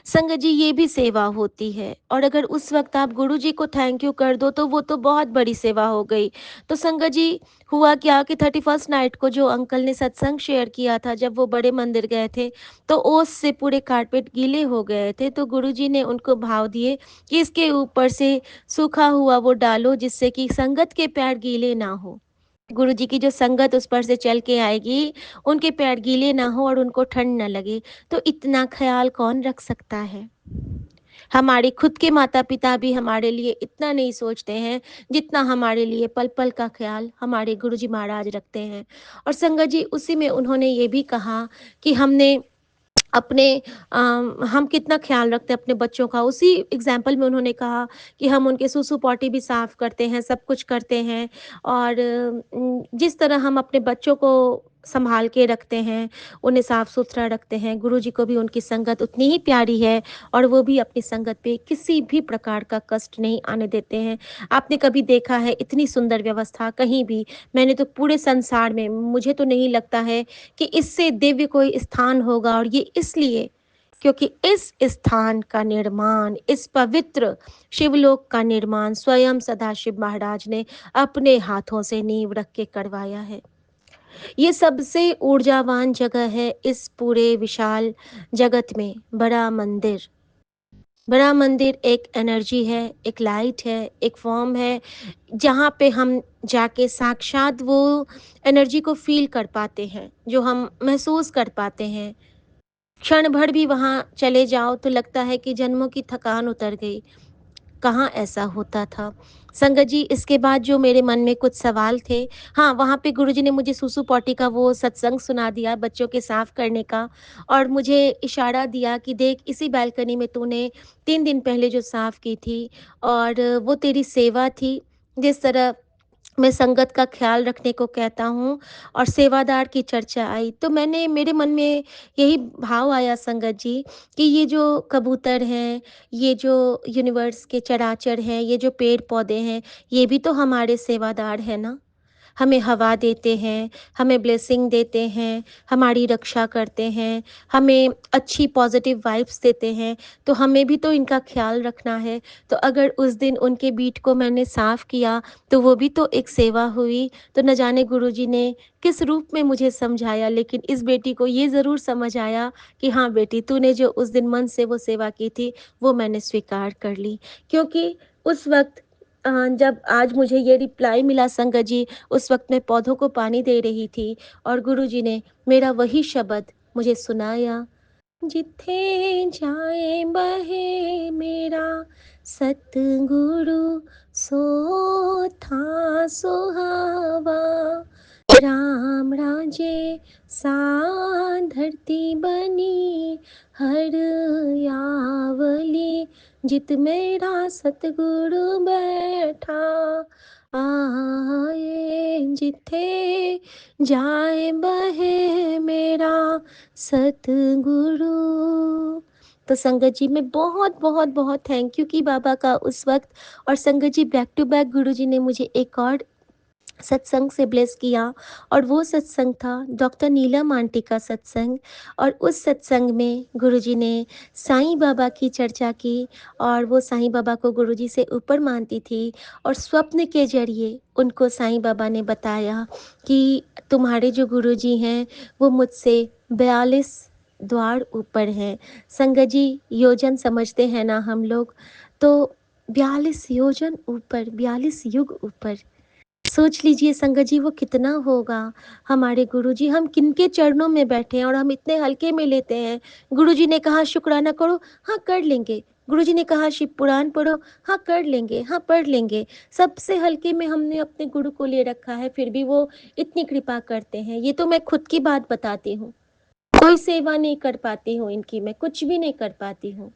[SPEAKER 3] संगत जी, ये भी सेवा होती है और अगर उस वक़्त आप गुरुजी को थैंक यू कर दो तो वो तो बहुत बड़ी सेवा हो गई। तो संगत जी, हुआ क्या कि 31st नाइट को जो अंकल ने सत्संग शेयर किया था, जब वो बड़े मंदिर गए थे, तो ओस से पूरे कारपेट गीले हो गए थे। तो गुरुजी ने उनको भाव दिए कि इसके ऊपर से सूखा हुआ वो डालो जिससे कि संगत के पैर गीले ना हो। गुरुजी की जो संगत उस पर से चल के आएगी, उनके पैर गीले ना हो और उनको ठंड ना लगे। तो इतना ख़्याल कौन रख सकता है? हमारे खुद के माता-पिता भी हमारे लिए इतना नहीं सोचते हैं, जितना हमारे लिए पल-पल का ख़्याल हमारे गुरुजी महाराज रखते हैं। और संगत जी, उसी में उन्होंने ये भी कहा कि अपने हम कितना ख़्याल रखते हैं अपने बच्चों का। उसी एग्ज़ाम्पल में उन्होंने कहा कि हम उनके सूसू पॉटी भी साफ़ करते हैं, सब कुछ करते हैं और जिस तरह हम अपने बच्चों को सँभाल के रखते हैं, उन्हें साफ़-सुथरा रखते हैं, गुरुजी को भी उनकी संगत उतनी ही प्यारी है और वो भी अपनी संगत पे किसी भी प्रकार का कष्ट नहीं आने देते हैं। आपने कभी देखा है इतनी सुंदर व्यवस्था कहीं भी? मैंने तो पूरे संसार में, मुझे तो नहीं लगता है कि इससे दिव्य कोई स्थान होगा और ये इसलिए क्योंकि इस स्थान का निर्माण, इस पवित्र शिवलोक का निर्माण स्वयं सदाशिव महाराज ने अपने हाथों से नींव रख के करवाया है। ये सबसे ऊर्जावान जगह है इस पूरे विशाल जगत में। बड़ा मंदिर एक एनर्जी है, एक लाइट है, एक फॉर्म है, जहाँ पे हम जाके साक्षात वो एनर्जी को फ़ील कर पाते हैं, जो हम महसूस कर पाते हैं। क्षण भर भी वहाँ चले जाओ तो लगता है कि जन्मों की थकान उतर गई। कहाँ ऐसा होता था। संगत जी, इसके बाद जो मेरे मन में कुछ सवाल थे, हाँ, वहाँ पे गुरुजी ने मुझे सुसु पॉटी का वो सत्संग सुना दिया बच्चों के साफ करने का, और मुझे इशारा दिया कि देख, इसी बालकनी में तूने 3 दिन पहले जो साफ की थी, और वो तेरी सेवा थी। जिस तरह मैं संगत का ख्याल रखने को कहता हूँ और सेवादार की चर्चा आई, तो मेरे मन में यही भाव आया संगत जी, कि ये जो कबूतर हैं, ये जो यूनिवर्स के चराचर हैं, ये जो पेड़ पौधे हैं, ये भी तो हमारे सेवादार हैं ना। हमें हवा देते हैं, हमें ब्लेसिंग देते हैं, हमारी रक्षा करते हैं, हमें अच्छी पॉजिटिव वाइब्स देते हैं, तो हमें भी तो इनका ख़्याल रखना है। तो अगर उस दिन उनके बीट को मैंने साफ़ किया, तो वो भी तो एक सेवा हुई। तो न जाने गुरुजी ने किस रूप में मुझे समझाया, लेकिन इस बेटी को ये ज़रूर समझ आया कि हाँ बेटी, तूने जो उस दिन मन से वो सेवा की थी, वो मैंने स्वीकार कर ली। क्योंकि उस वक़्त जब आज मुझे ये रिप्लाई मिला संगत जी, उस वक़्त मैं पौधों को पानी दे रही थी, और गुरुजी ने मेरा वही शब्द मुझे सुनाया, जिथे जाए बहे मेरा सतगुरु, सो था सुहावा। राम राजे सा धरती बनी, हर यावली जित मेरा सतगुरु बैठा। आए जिथे जाए बहे मेरा सतगुरु। तो संगत जी, मैं बहुत बहुत बहुत थैंक यू की बाबा का उस वक्त। और संगत जी, बैक टू बैक गुरु जी ने मुझे एक और सत्संग से ब्लेस किया, और वो सत्संग था डॉक्टर नीलम आंटी का सत्संग। और उस सत्संग में गुरुजी ने साईं बाबा की चर्चा की, और वो साईं बाबा को गुरुजी से ऊपर मानती थी, और स्वप्न के जरिए उनको साईं बाबा ने बताया कि तुम्हारे जो गुरुजी हैं वो मुझसे 42 द्वार ऊपर हैं। संगत जी, योजन समझते हैं ना हम लोग, तो 42 योजन ऊपर, 42 युग ऊपर। सोच लीजिए संगत जी, वो कितना होगा। हमारे गुरुजी, हम किनके चरणों में बैठे हैं और हम इतने हल्के में लेते हैं। गुरुजी ने कहा शुक्राना करो, हाँ कर लेंगे। गुरुजी ने कहा शिव पुराण पढ़ो, हाँ कर लेंगे, हाँ पढ़ लेंगे। सबसे हल्के में हमने अपने गुरु को ले रखा है, फिर भी वो इतनी कृपा करते हैं। ये तो मैं खुद की बात बताती हूँ, कोई सेवा नहीं कर पाती हूँ इनकी, मैं कुछ भी नहीं कर पाती हूँ।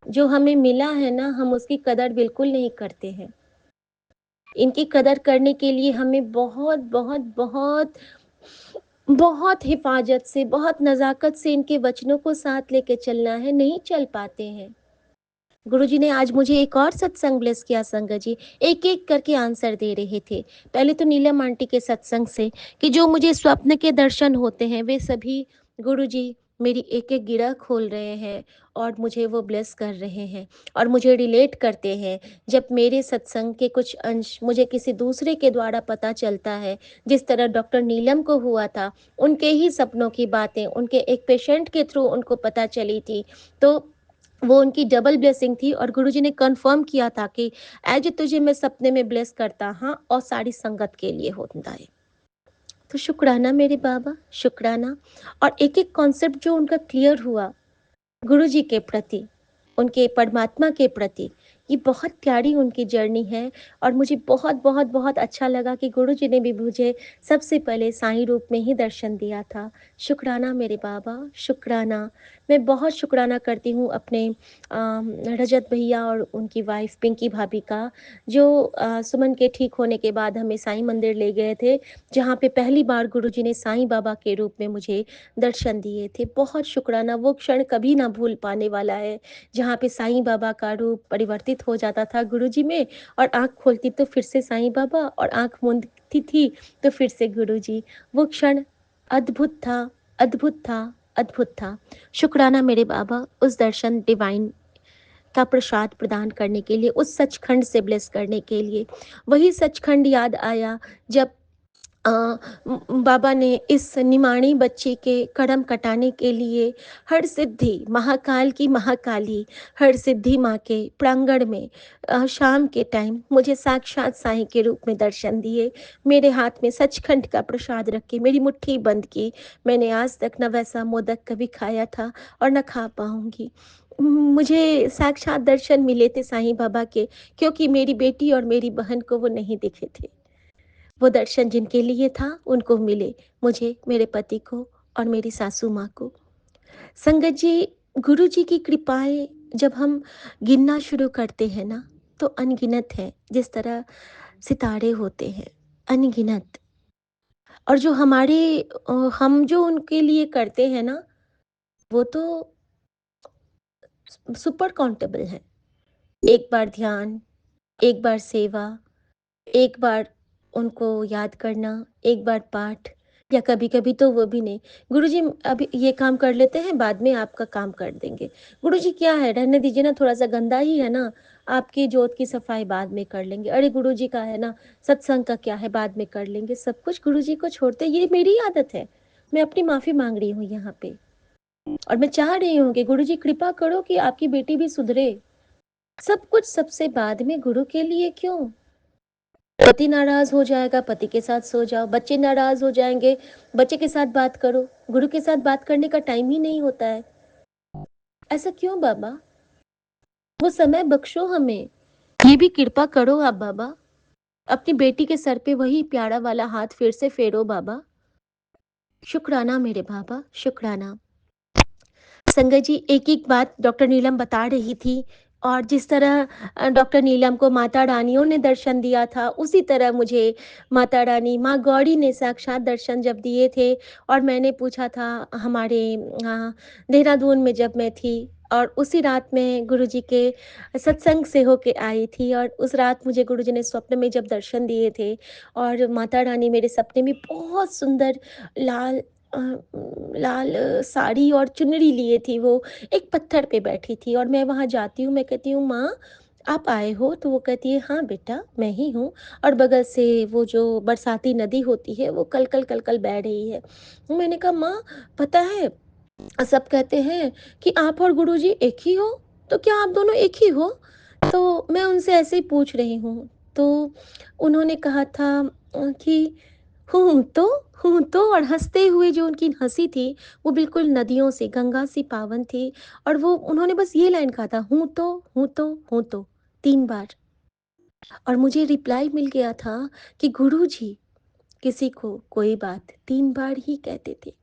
[SPEAKER 3] जो हमें मिला है ना, हम उसकी कदर बिल्कुल नहीं करते हैं। इनकी कदर करने के लिए हमें बहुत बहुत बहुत बहुत हिफाजत से, बहुत नज़ाकत से इनके वचनों को साथ लेके चलना है, नहीं चल पाते हैं। गुरुजी ने आज मुझे एक और सत्संग ब्लेस किया संगत जी, एक-एक करके आंसर दे रहे थे। पहले तो नीलम आंटी के सत्संग से, कि जो मुझे स्वप्न के दर्शन होते हैं, वे सभी गुरुजी मेरी एक-एक गिरह खोल रहे हैं, और मुझे वो ब्लेस कर रहे हैं, और मुझे रिलेट करते हैं। जब मेरे सत्संग के कुछ अंश मुझे किसी दूसरे के द्वारा पता चलता है, जिस तरह डॉक्टर नीलम को हुआ था, उनके ही सपनों की बातें उनके एक पेशेंट के थ्रू उनको पता चली थी, तो वो उनकी डबल ब्लेसिंग थी। और गुरुजी ने कंफर्म किया था कि एज तुझे मैं सपने में ब्लेस करता, हाँ, और सारी संगत के लिए होता है। तो शुक्राना मेरे बाबा, शुक्राना। और एक एक कॉन्सेप्ट जो उनका क्लियर हुआ गुरुजी के प्रति, उनके परमात्मा के प्रति, ये बहुत प्यारी उनकी जर्नी है। और मुझे बहुत बहुत बहुत अच्छा लगा कि गुरुजी ने भी मुझे सबसे पहले साईं रूप में ही दर्शन दिया था। शुक्राना मेरे बाबा, शुक्राना। मैं बहुत शुक्राना करती हूँ अपने रजत भैया और उनकी वाइफ पिंकी भाभी का, जो सुमन के ठीक होने के बाद हमें साईं मंदिर ले गए थे, जहाँ पे पहली बार गुरुजी ने साईं बाबा के रूप में मुझे दर्शन दिए थे। बहुत शुक्राना, वो क्षण कभी ना भूल पाने वाला है, जहाँ पे साईं बाबा का रूप परिवर्तित हो जाता था गुरुजी में, और आँख खोलती तो फिर से साईं बाबा, और आँख मूंदती थी तो फिर से गुरुजी। वो क्षण अद्भुत था, अद्भुत था, अद्भुत था। शुक्राना मेरे बाबा, उस दर्शन डिवाइन का प्रसाद प्रदान करने के लिए, उस सचखंड से ब्लेस करने के लिए। वही सचखंड याद आया जब अ, बाबा ने इस निमाणी बच्ची के कड़म कटाने के लिए हर सिद्धि महाकाल की महाकाली, हर सिद्धि माँ के प्रांगण में शाम के टाइम मुझे साक्षात साईं के रूप में दर्शन दिए। मेरे हाथ में सचखंड का प्रसाद रख के मेरी मुट्ठी बंद की। मैंने आज तक न वैसा मोदक कभी खाया था और न खा पाऊंगी। मुझे साक्षात दर्शन मिले थे साईं बाबा के, क्योंकि मेरी बेटी और मेरी बहन को वो नहीं दिखे थे। वो दर्शन जिनके लिए था उनको मिले, मुझे, मेरे पति को और मेरी सासू माँ को। संगत जी, गुरु जी की कृपाएँ जब हम गिनना शुरू करते हैं ना, तो अनगिनत है, जिस तरह सितारे होते हैं, अनगिनत। और जो हम जो उनके लिए करते हैं ना, वो तो सुपर काउंटेबल है। एक बार ध्यान, एक बार सेवा, एक बार उनको याद करना, एक बार पाठ, या कभी-कभी तो वो भी नहीं। गुरुजी अभी ये काम कर लेते हैं, बाद में आपका काम कर देंगे। गुरुजी क्या है, रहने दीजिए ना, थोड़ा-सा गंदा ही है ना, आपकी जोत की सफाई बाद में कर लेंगे। अरे गुरुजी का है ना, सत्संग का क्या है, बाद में कर लेंगे। सब कुछ गुरुजी को छोड़ते, ये मेरी आदत है। मैं अपनी माफ़ी माँग रही हूँ यहाँ पे, और मैं चाह रही हूँ कि गुरुजी कृपा करो कि आपकी बेटी भी सुधरे। सब कुछ सबसे बाद में, गुरु के लिए क्यों? पति नाराज हो जाएगा, पति के साथ सो जाओ, बच्चे नाराज हो जाएंगे, बच्चे के साथ बात करो। गुरु के साथ बात करने का टाइम ही नहीं होता है। ऐसा क्यों बाबा? वो समय बख्शो हमें, ये भी कृपा करो आप बाबा। अपनी बेटी के सर पे वही प्यारा वाला हाथ फिर से फेरो बाबा। शुक्राना मेरे बाबा, शुक्राना। संगत जी, एक-एक बात डॉक्टर नीलम बता रही थी, और जिस तरह डॉक्टर नीलम को माता रानियों ने दर्शन दिया था, उसी तरह मुझे माता रानी, माँ गौरी ने साक्षात दर्शन जब दिए थे। और मैंने पूछा था हमारे देहरादून में जब मैं थी, और उसी रात में गुरुजी के सत्संग से होके आई थी, और उस रात मुझे गुरुजी ने स्वप्न में जब दर्शन दिए थे, और माता रानी मेरे सपने में बहुत सुंदर लाल अ, लाल साड़ी और चुनरी लिए थी। वो एक पत्थर पे बैठी थी, और मैं वहाँ जाती हूँ, मैं कहती हूँ, माँ आप आए हो? तो वो कहती है, हाँ बेटा मैं ही हूँ। और बगल से वो जो बरसाती नदी होती है, वो कल-कल कल-कल बह रही है। मैंने कहा, माँ पता है, सब कहते हैं कि आप और गुरुजी एक ही हो, तो क्या आप दोनों एक ही हो? तो मैं उनसे ऐसे ही पूछ रही हूँ। तो उन्होंने कहा था कि हूँ तो, हूँ तो, और हँसते हुए जो उनकी हँसी थी, वो बिल्कुल नदियों सी, गंगा सी पावन थी। और वो उन्होंने बस ये लाइन कहा था, हूँ तो, हूँ तो, हूँ तो, 3 बार। और मुझे रिप्लाई मिल गया था कि गुरुजी किसी को कोई बात 3 बार ही कहते थे।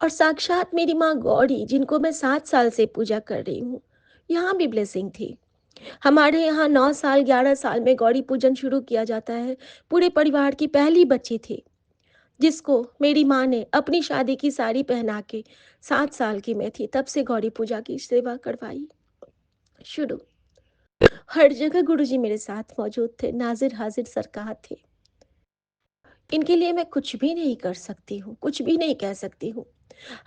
[SPEAKER 3] और साक्षात मेरी माँ गौरी, जिनको मैं 7 साल से पूजा कर रही हूँ, यहाँ भी ब्लेसिंग थी। हमारे यहाँ 9 साल, 11 साल में गौरी पूजन शुरू किया जाता है। पूरे परिवार की पहली बच्ची थी, जिसको मेरी माँ ने अपनी शादी की साड़ी पहना के, 7 साल की मैं थी, तब से गौरी पूजा की सेवा करवाई शुरू। हर जगह गुरुजी मेरे साथ मौजूद थे, नाज़िर हाज़िर सरकार थे। इनके लिए मैं कुछ भी नहीं कर सकती हूँ, कुछ भी नहीं कह सकती हूँ।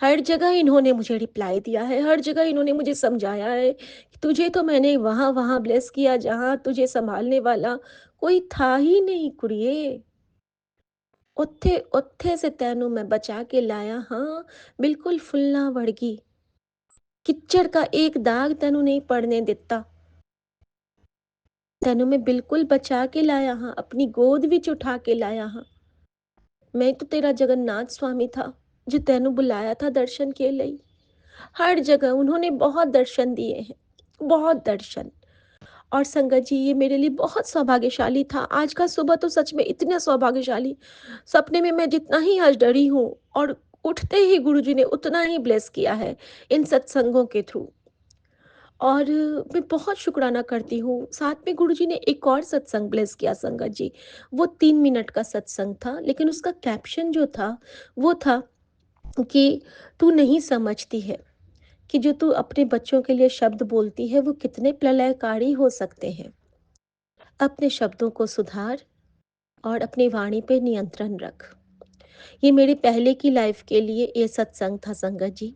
[SPEAKER 3] हर जगह इन्होंने मुझे रिप्लाई दिया है, हर जगह इन्होंने मुझे समझाया है कि तुझे तो मैंने वहाँ-वहाँ ब्लेस किया, जहाँ तुझे सँभालने वाला कोई था ही नहीं कुड़िए। ਉੱਥੇ से तैनू मैं बचा के लाया हाँ, बिल्कुल फुल्लां वर्गी। किच्चड़ का एक दाग तैनू नहीं पड़ने दिता। तैनू मैं बिल्कुल बचा के लाया हाँ, अपनी गोद विच उठा के लाया हाँ। मैं तो तेरा जगन्नाथ स्वामी था, जो तैनू बुलाया था दर्शन के लिए। हर जगह उन्होंने बहुत दर्शन दिए हैं, बहुत दर्शन। और संगत जी, ये मेरे लिए बहुत सौभाग्यशाली था। आज का सुबह तो सच में इतना सौभाग्यशाली, सपने में मैं जितना ही आज डरी हूँ, और उठते ही गुरुजी ने उतना ही ब्लेस किया है इन सत्संगों के थ्रू। और मैं बहुत शुक्राना करती हूँ। साथ में गुरुजी ने एक और सत्संग ब्लेस किया संगत जी। वो 3 मिनट का सत्संग था, लेकिन उसका कैप्शन जो था, वो था कि तू नहीं समझती है कि जो तू अपने बच्चों के लिए शब्द बोलती है, वो कितने प्रलयकारी हो सकते हैं। अपने शब्दों को सुधार और अपनी वाणी पे नियंत्रण रख। ये मेरे पहले की लाइफ के लिए ये सत्संग था संगत जी।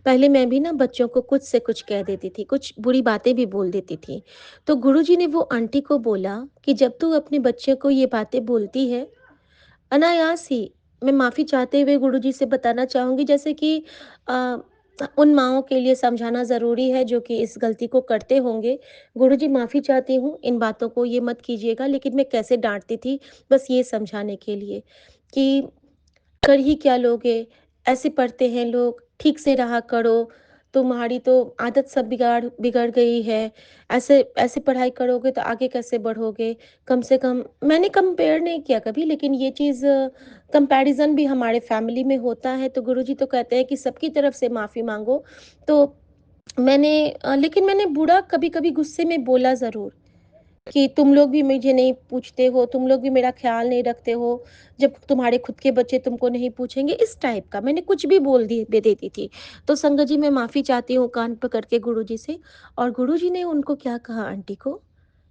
[SPEAKER 3] पहले मैं भी ना बच्चों को कुछ से कुछ कह देती थी, कुछ बुरी बातें भी बोल देती थी। तो गुरुजी ने वो आंटी को बोला कि जब तू अपने बच्चे को ये बातें बोलती है, अनायास ही, मैं माफ़ी चाहते हुए गुरुजी से बताना चाहूँगी, जैसे कि अ, उन माँओं के लिए समझाना ज़रूरी है जो कि इस गलती को करते होंगे। गुरुजी माफ़ी चाहती हूँ, इन बातों को ये मत कीजिएगा, लेकिन मैं कैसे डाँटती थी, बस ये समझाने के लिए कि कर ही क्या लोगे? ऐसे पढ़ते हैं लोग, ठीक से रहा करो, तुम्हारी तो आदत सब बिगड़ गई है, ऐसे ऐसे पढ़ाई करोगे तो आगे कैसे बढ़ोगे? कम से कम मैंने कंपेयर नहीं किया कभी, लेकिन ये चीज़ कंपैरिज़न भी हमारे फैमिली में होता है, तो गुरुजी तो कहते हैं कि सबकी तरफ से माफ़ी माँगो। तो लेकिन मैंने बुरा कभी-कभी गुस्से में बोला ज़रूर कि तुम लोग भी मुझे नहीं पूछते हो, तुम लोग भी मेरा ख़्याल नहीं रखते हो, जब तुम्हारे खुद के बच्चे तुमको नहीं पूछेंगे, इस टाइप का मैंने कुछ भी बोल दी दे देती थी। तो संगत जी मैं माफ़ी चाहती हूँ कान पकड़ के गुरुजी से। और गुरुजी ने उनको क्या कहा आंटी को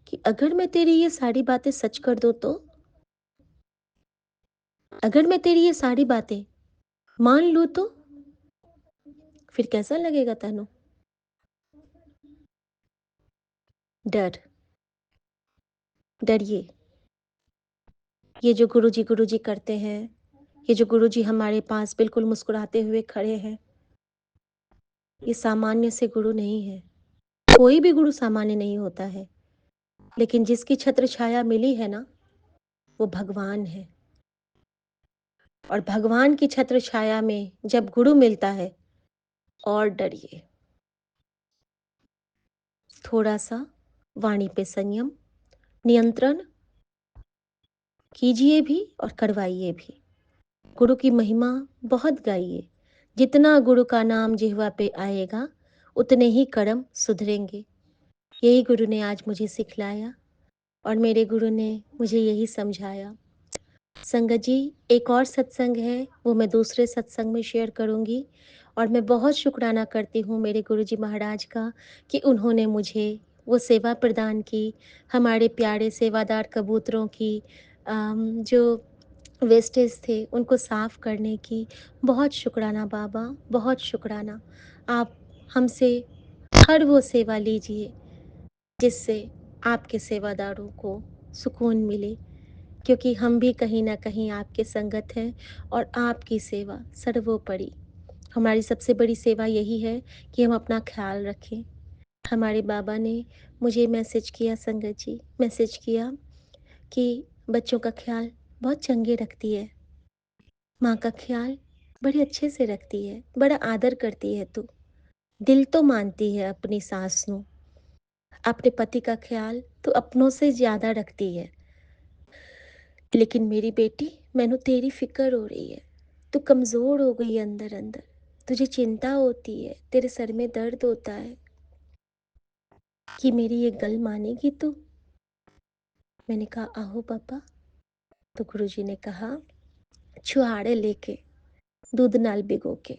[SPEAKER 3] कि अगर मैं तेरी ये सारी बातें सच कर दूँ तो? अगर मैं तेरी ये सारी बातें मान लूँ तो? फिर कैसा लगेगा तैनू? डर, डरिए। ये जो गुरुजी करते हैं, ये जो गुरुजी हमारे पास बिल्कुल मुस्कुराते हुए खड़े हैं, ये सामान्य से गुरु नहीं है। कोई भी गुरु सामान्य नहीं होता है, लेकिन जिसकी छत्र छाया मिली है ना, वो भगवान है। और भगवान की छत्र छाया में जब गुरु मिलता है, और डरिए। थोड़ा-सा वाणी पे संयम, नियंत्रण कीजिए भी और करवाइए भी। गुरु की महिमा बहुत गाइए। जितना गुरु का नाम जिह्वा पे आएगा, उतने ही कर्म सुधरेंगे। यही गुरु ने आज मुझे सिखलाया और मेरे गुरु ने मुझे यही समझाया। संगत जी, एक और सत्संग है, वो मैं दूसरे सत्संग में शेयर करूँगी। और मैं बहुत शुक्राना करती हूँ मेरे गुरुजी महाराज का कि उन्होंने मुझे वो सेवा प्रदान की, हमारे प्यारे सेवादार कबूतरों की जो वेस्टेज थे उनको साफ़ करने की। बहुत शुक्राना बाबा, बहुत शुक्राना। आप हमसे हर वो सेवा लीजिए जिससे आपके सेवादारों को सुकून मिले, क्योंकि हम भी कहीं न कहीं आपके संगत हैं और आपकी सेवा सर्वोपरि। हमारी सबसे बड़ी सेवा यही है कि हम अपना ख़्याल रखें। हमारे बाबा ने मुझे मैसेज किया संगत जी, मैसेज किया कि बच्चों का ख़्याल बहुत चंगे रखती है, माँ का ख़्याल बड़े अच्छे से रखती है, बड़ा आदर करती है तू। दिल तो मानती है अपनी सास नू, अपने पति का ख़्याल तू अपनों से ज़्यादा रखती है। लेकिन मेरी बेटी, मैनू तेरी फ़िक्र हो रही है। तू कमज़ोर हो गई है अंदर-अंदर। तुझे चिंता होती है, तेरे सर में दर्द होता है कि मेरी ये गल मानेगी तू? मैंने कहा आहो पापा। तो गुरुजी ने कहा छुहारे लेके दूध नाल भिगो के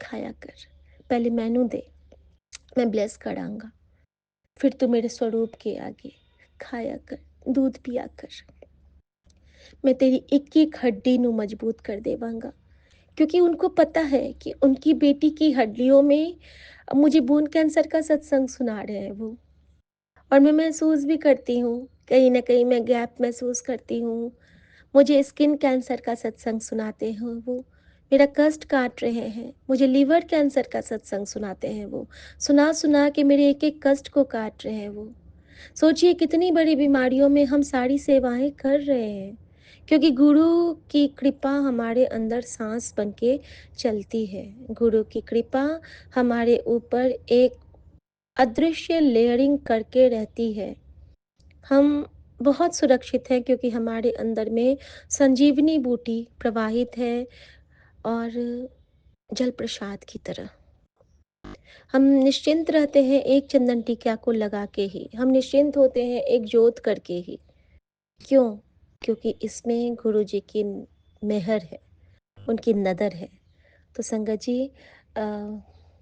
[SPEAKER 3] खाया कर। पहले मैनू दे, मैं ब्लेस करांगा। फिर तू मेरे स्वरूप के आगे खाया कर, दूध पिया कर। मैं तेरी एक-एक हड्डी नू मजबूत कर देवांगा। क्योंकि उनको पता है कि उनकी बेटी की हड्डियों में मुझे बोन कैंसर का सत्संग सुना रहे हैं वो। और मैं महसूस भी करती हूँ, कहीं न कहीं मैं गैप महसूस करती हूँ। मुझे स्किन कैंसर का सत्संग सुनाते हैं वो, मेरा कष्ट काट रहे हैं। मुझे लिवर कैंसर का सत्संग सुनाते हैं वो, सुना-सुना के मेरे एक-एक कष्ट को काट रहे हैं वो। सोचिए कितनी बड़ी बीमारियों में हम सारी सेवाएँ कर रहे हैं, क्योंकि गुरु की कृपा हमारे अंदर साँस बन के चलती है। गुरु की कृपा हमारे ऊपर एक अदृश्य लेयरिंग करके रहती है। हम बहुत सुरक्षित हैं क्योंकि हमारे अंदर में संजीवनी बूटी प्रवाहित है और जल प्रसाद की तरह। हम निश्चिंत रहते हैं एक चंदन टीका को लगा के ही, हम निश्चिंत होते हैं एक जोत करके ही। क्यों? क्योंकि इसमें गुरु जी की मेहर है, उनकी नज़र है। तो संगत जी,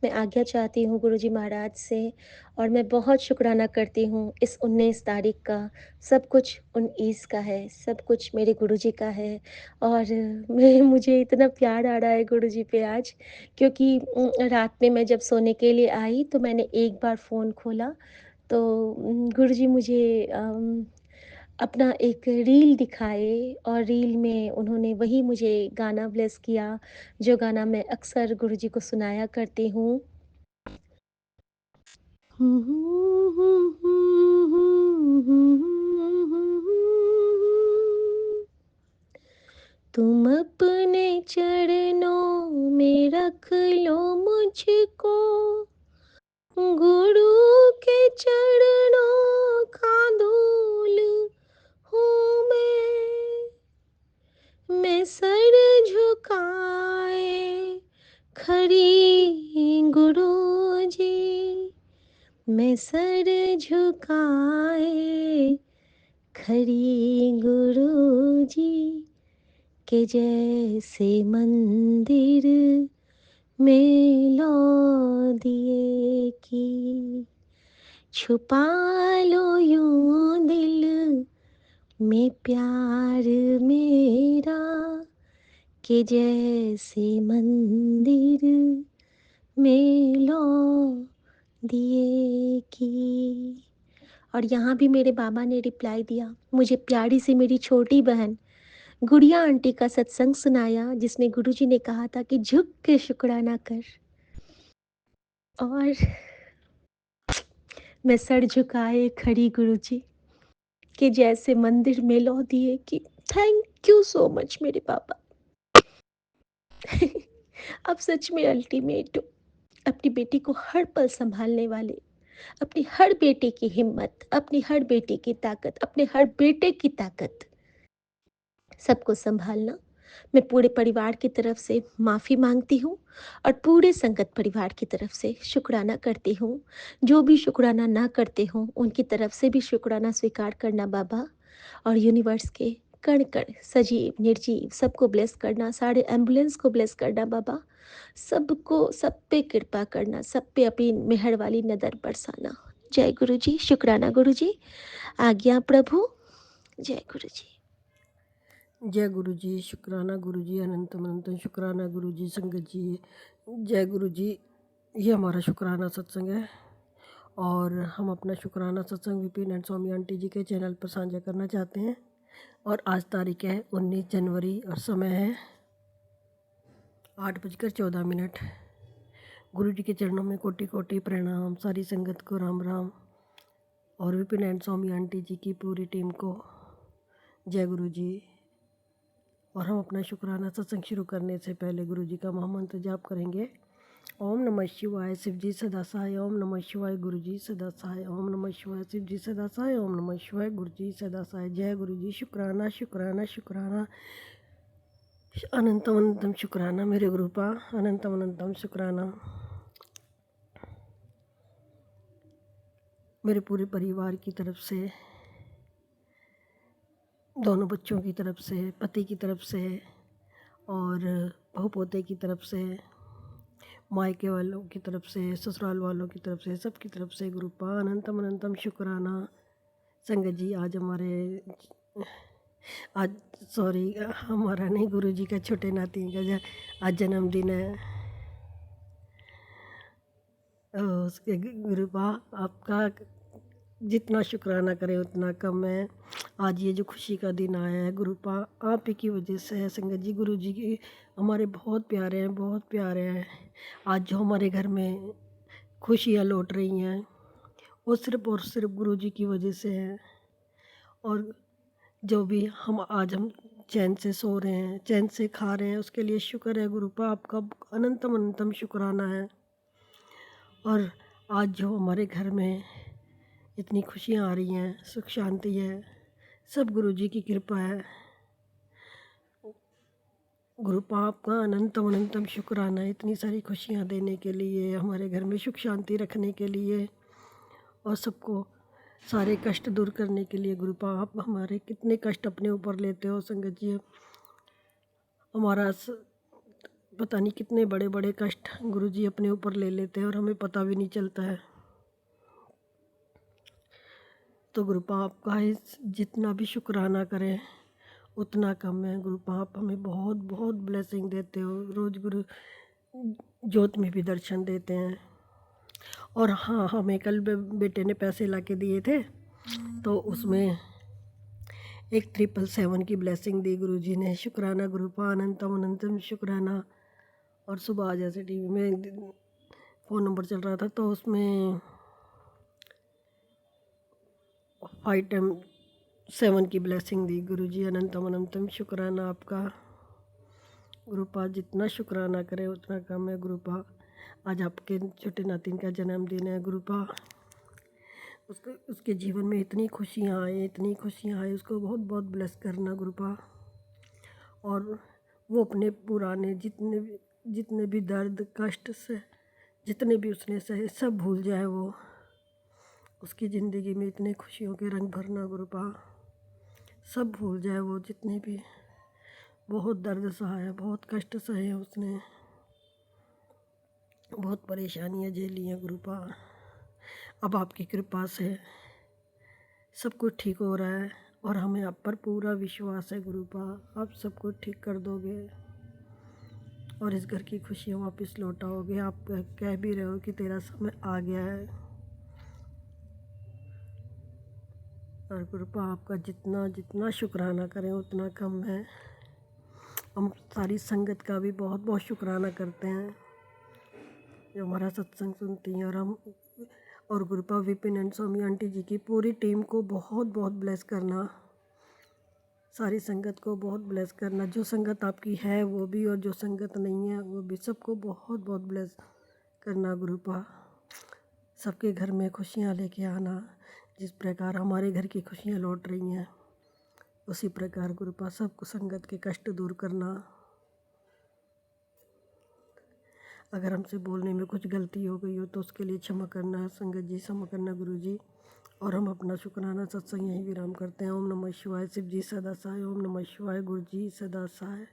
[SPEAKER 3] मैं आज्ञा चाहती हूँ गुरुजी महाराज से, और मैं बहुत शुक्राना करती हूँ इस 19 तारीख का। सब कुछ 19 का है, सब कुछ मेरे गुरुजी का है। और मैं मुझे इतना प्यार आ रहा है गुरुजी पे आज, क्योंकि रात में मैं जब सोने के लिए आई तो मैंने एक बार फ़ोन खोला तो गुरुजी मुझे अपना एक रील दिखाए, और रील में उन्होंने वही मुझे गाना ब्लेस किया, जो गाना मैं अक्सर गुरुजी को सुनाया करती हूँ। तुम अपने चरणों में रख लो मुझको, गुरु के चरणों का धूल हूँ मैं सर झुकाए खड़ी गुरु जी, मैं सर झुकाए खड़ी गुरु जी के जैसे मंदिर में लो दिए की छुपा लो यूं दिल में प्यार मेरा के जैसे मंदिर में लो दिए की। और यहाँ भी मेरे बाबा ने रिप्लाई दिया, मुझे प्यारी सी मेरी छोटी बहन गुड़िया आंटी का सत्संग सुनाया जिसमें गुरुजी ने कहा था कि झुक के शुक्राना कर, और मैं सर झुकाए खड़ी गुरुजी के जैसे मंदिर में लो दिए कि थैंक यू सो मच मेरे पापा। अब सच में अल्टीमेट अपनी बेटी को हर पल संभालने वाले, अपनी हर बेटे की हिम्मत, अपनी हर बेटे की ताकत, अपने हर बेटे की ताकत, सबको संभालना। मैं पूरे परिवार की तरफ से माफ़ी मांगती हूँ और पूरे संगत परिवार की तरफ से शुक्राना करती हूँ। जो भी शुक्राना ना करते हों उनकी तरफ से भी शुक्राना स्वीकार करना बाबा, और यूनिवर्स के कण कण सजीव निर्जीव सबको ब्लेस करना, सारे एम्बुलेंस को ब्लेस करना बाबा, सबको सब पे कृपा करना, सब पे अपनी मेहर वाली नज़र बरसाना। जय गुरु जी, शुक्राना गुरु जी, आज्ञा प्रभु, जय गुरु जी।
[SPEAKER 4] जय गुरु जी, शुक्राना गुरु जी, अनंत अनंत शुक्राना गुरु जी, संगत जी जय गुरु जी। ये हमारा शुक्राना सत्संग है और हम अपना शुक्राना सत्संग विपिन एंड स्वामी आंटी जी के चैनल पर साझा करना चाहते हैं। और आज तारीख है 19 जनवरी और समय है 8:14। गुरु जी के चरणों में कोटि कोटि प्रणाम, सारी संगत को राम राम और विपिन एंड स्वामी आंटी जी की पूरी टीम को जय गुरु जी। और हम अपना शुक्राना सत्संग शुरू करने से पहले गुरु जी का महामंत्र जाप करेंगे। ओम नमः शिवाय, शिव जी सदा सहाय। ओम नमः शिवाय, गुरु जी सदा सहाय। ओम नमः शिवाय, शिव जी सदा सहाय। ओम नमः शिवाय, गुरु जी सदा सहाय। जय गुरु जी। शुक्राना शुक्राना शुक्राना, अनंतम अनंतम शुक्राना मेरे गुरुपा, अनंतम अनंतम शुक्राना मेरे पूरे परिवार की तरफ से, दोनों बच्चों की तरफ से, पति की तरफ से और बहू पोते की तरफ से, मायके वालों की तरफ से, ससुराल वालों की तरफ से, सबकी तरफ से गुरुपा अनंतम अनंतम शुक्राना। संगत जी आज हमारा नहीं, गुरु जी का छोटे नाती का आज जन्मदिन है। उसके गुरुपा आपका जितना शुक्राना करें उतना कम है। आज ये जो खुशी का दिन आया है गुरुपा आप ही की वजह से है। संगत जी गुरु जी की हमारे बहुत प्यारे हैं, बहुत प्यारे हैं। आज जो हमारे घर में खुशियाँ लौट रही हैं वो सिर्फ़ और सिर्फ गुरु जी की वजह से है। और जो भी हम चैन से सो रहे हैं, चैन से खा रहे हैं, उसके लिए शुक्र है गुरुपा, आपका अनंतम अनंतम शुक्राना है। और आज जो हमारे घर में इतनी खुशियाँ आ रही हैं, सुख शांति है, सब गुरु जी की कृपा है। गुरुपा आपका अनंतम अनंतम शुक्राना है इतनी सारी खुशियाँ देने के लिए, हमारे घर में सुख शांति रखने के लिए और सबको सारे कष्ट दूर करने के लिए। गुरुपा आप हमारे कितने कष्ट अपने ऊपर लेते हो संगत जी। हमारा पता नहीं कितने बड़े बड़े कष्ट गुरु जी अपने ऊपर ले लेते हैं और हमें पता भी नहीं चलता है। तो गुरुपा आपका जितना भी शुक्राना करें उतना कम है। गुरुपा आप हमें बहुत बहुत ब्लेसिंग देते हो, रोज़ गुरु ज्योत में भी दर्शन देते हैं। और हाँ, हमें कल बेटे ने पैसे ला के दिए थे तो उसमें एक 777 की ब्लेसिंग दी गुरु जी ने। शुक्राना गुरुपा अनंतम अनंतम शुक्राना। और सुबह आज ऐसे टीवी में फ़ोन नंबर चल रहा था तो उसमें 5x7 की ब्लेसिंग दी गुरु जी। अनंतम अनंतम शुक्राना आपका गुरुपा, जितना शुक्राना करें उतना कम है गुरुपा। आज आपके छोटे नातिन का जन्मदिन है गुरुपा। उसके जीवन में इतनी खुशियाँ आए, उसको बहुत बहुत ब्लेस करना गुरुपा। और वो अपने पुराने जितने भी दर्द कष्ट से जितने भी उसने सहे सब भूल जाए वो। उसकी ज़िंदगी में इतने खुशियों के रंग भरना गुरुपा, सब भूल जाए वो। जितने भी बहुत दर्द सहा है, बहुत कष्ट सहे हैं उसने, बहुत परेशानियाँ झेली हैं गुरुपा। अब आपकी कृपा से सब कुछ ठीक हो रहा है और हमें आप पर पूरा विश्वास है गुरुपा। आप सब कुछ ठीक कर दोगे और इस घर की खुशियाँ वापस लौटाओगे। आप कह भी रहे हो कि तेरा समय आ गया है। और गुरुपा आपका जितना जितना शुक्राना करें उतना कम है। हम सारी संगत का भी बहुत बहुत शुक्राना करते हैं जो हमारा सत्संग सुनती हैं। और गुरुपा विपिन एंड स्वामी आंटी जी की पूरी टीम को बहुत बहुत ब्लेस करना, सारी संगत को बहुत ब्लेस करना। जो संगत आपकी है वो भी और जो संगत नहीं है वो भी, सबको बहुत बहुत ब्लेस करना गुरुपा। सबके घर में खुशियाँ लेके आना। जिस प्रकार हमारे घर की खुशियाँ लौट रही हैं उसी प्रकार गुरुपा सबको संगत के कष्ट दूर करना। अगर हमसे बोलने में कुछ गलती हो गई हो तो उसके लिए क्षमा करना संगत जी, क्षमा करना गुरु जी। और हम अपना शुक्राना सत्संग यहीं विराम करते हैं। ओम नमः शिवाय। शिव जी सदा सहाय। ओम नमः शिवाय। गुरु जी सदा सहाय।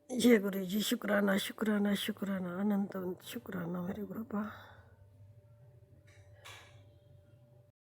[SPEAKER 4] जय गुरु जी। शुक्राना शुक्राना शुक्राना, अनंत अनंत शुक्राना मेरे गुरुपा।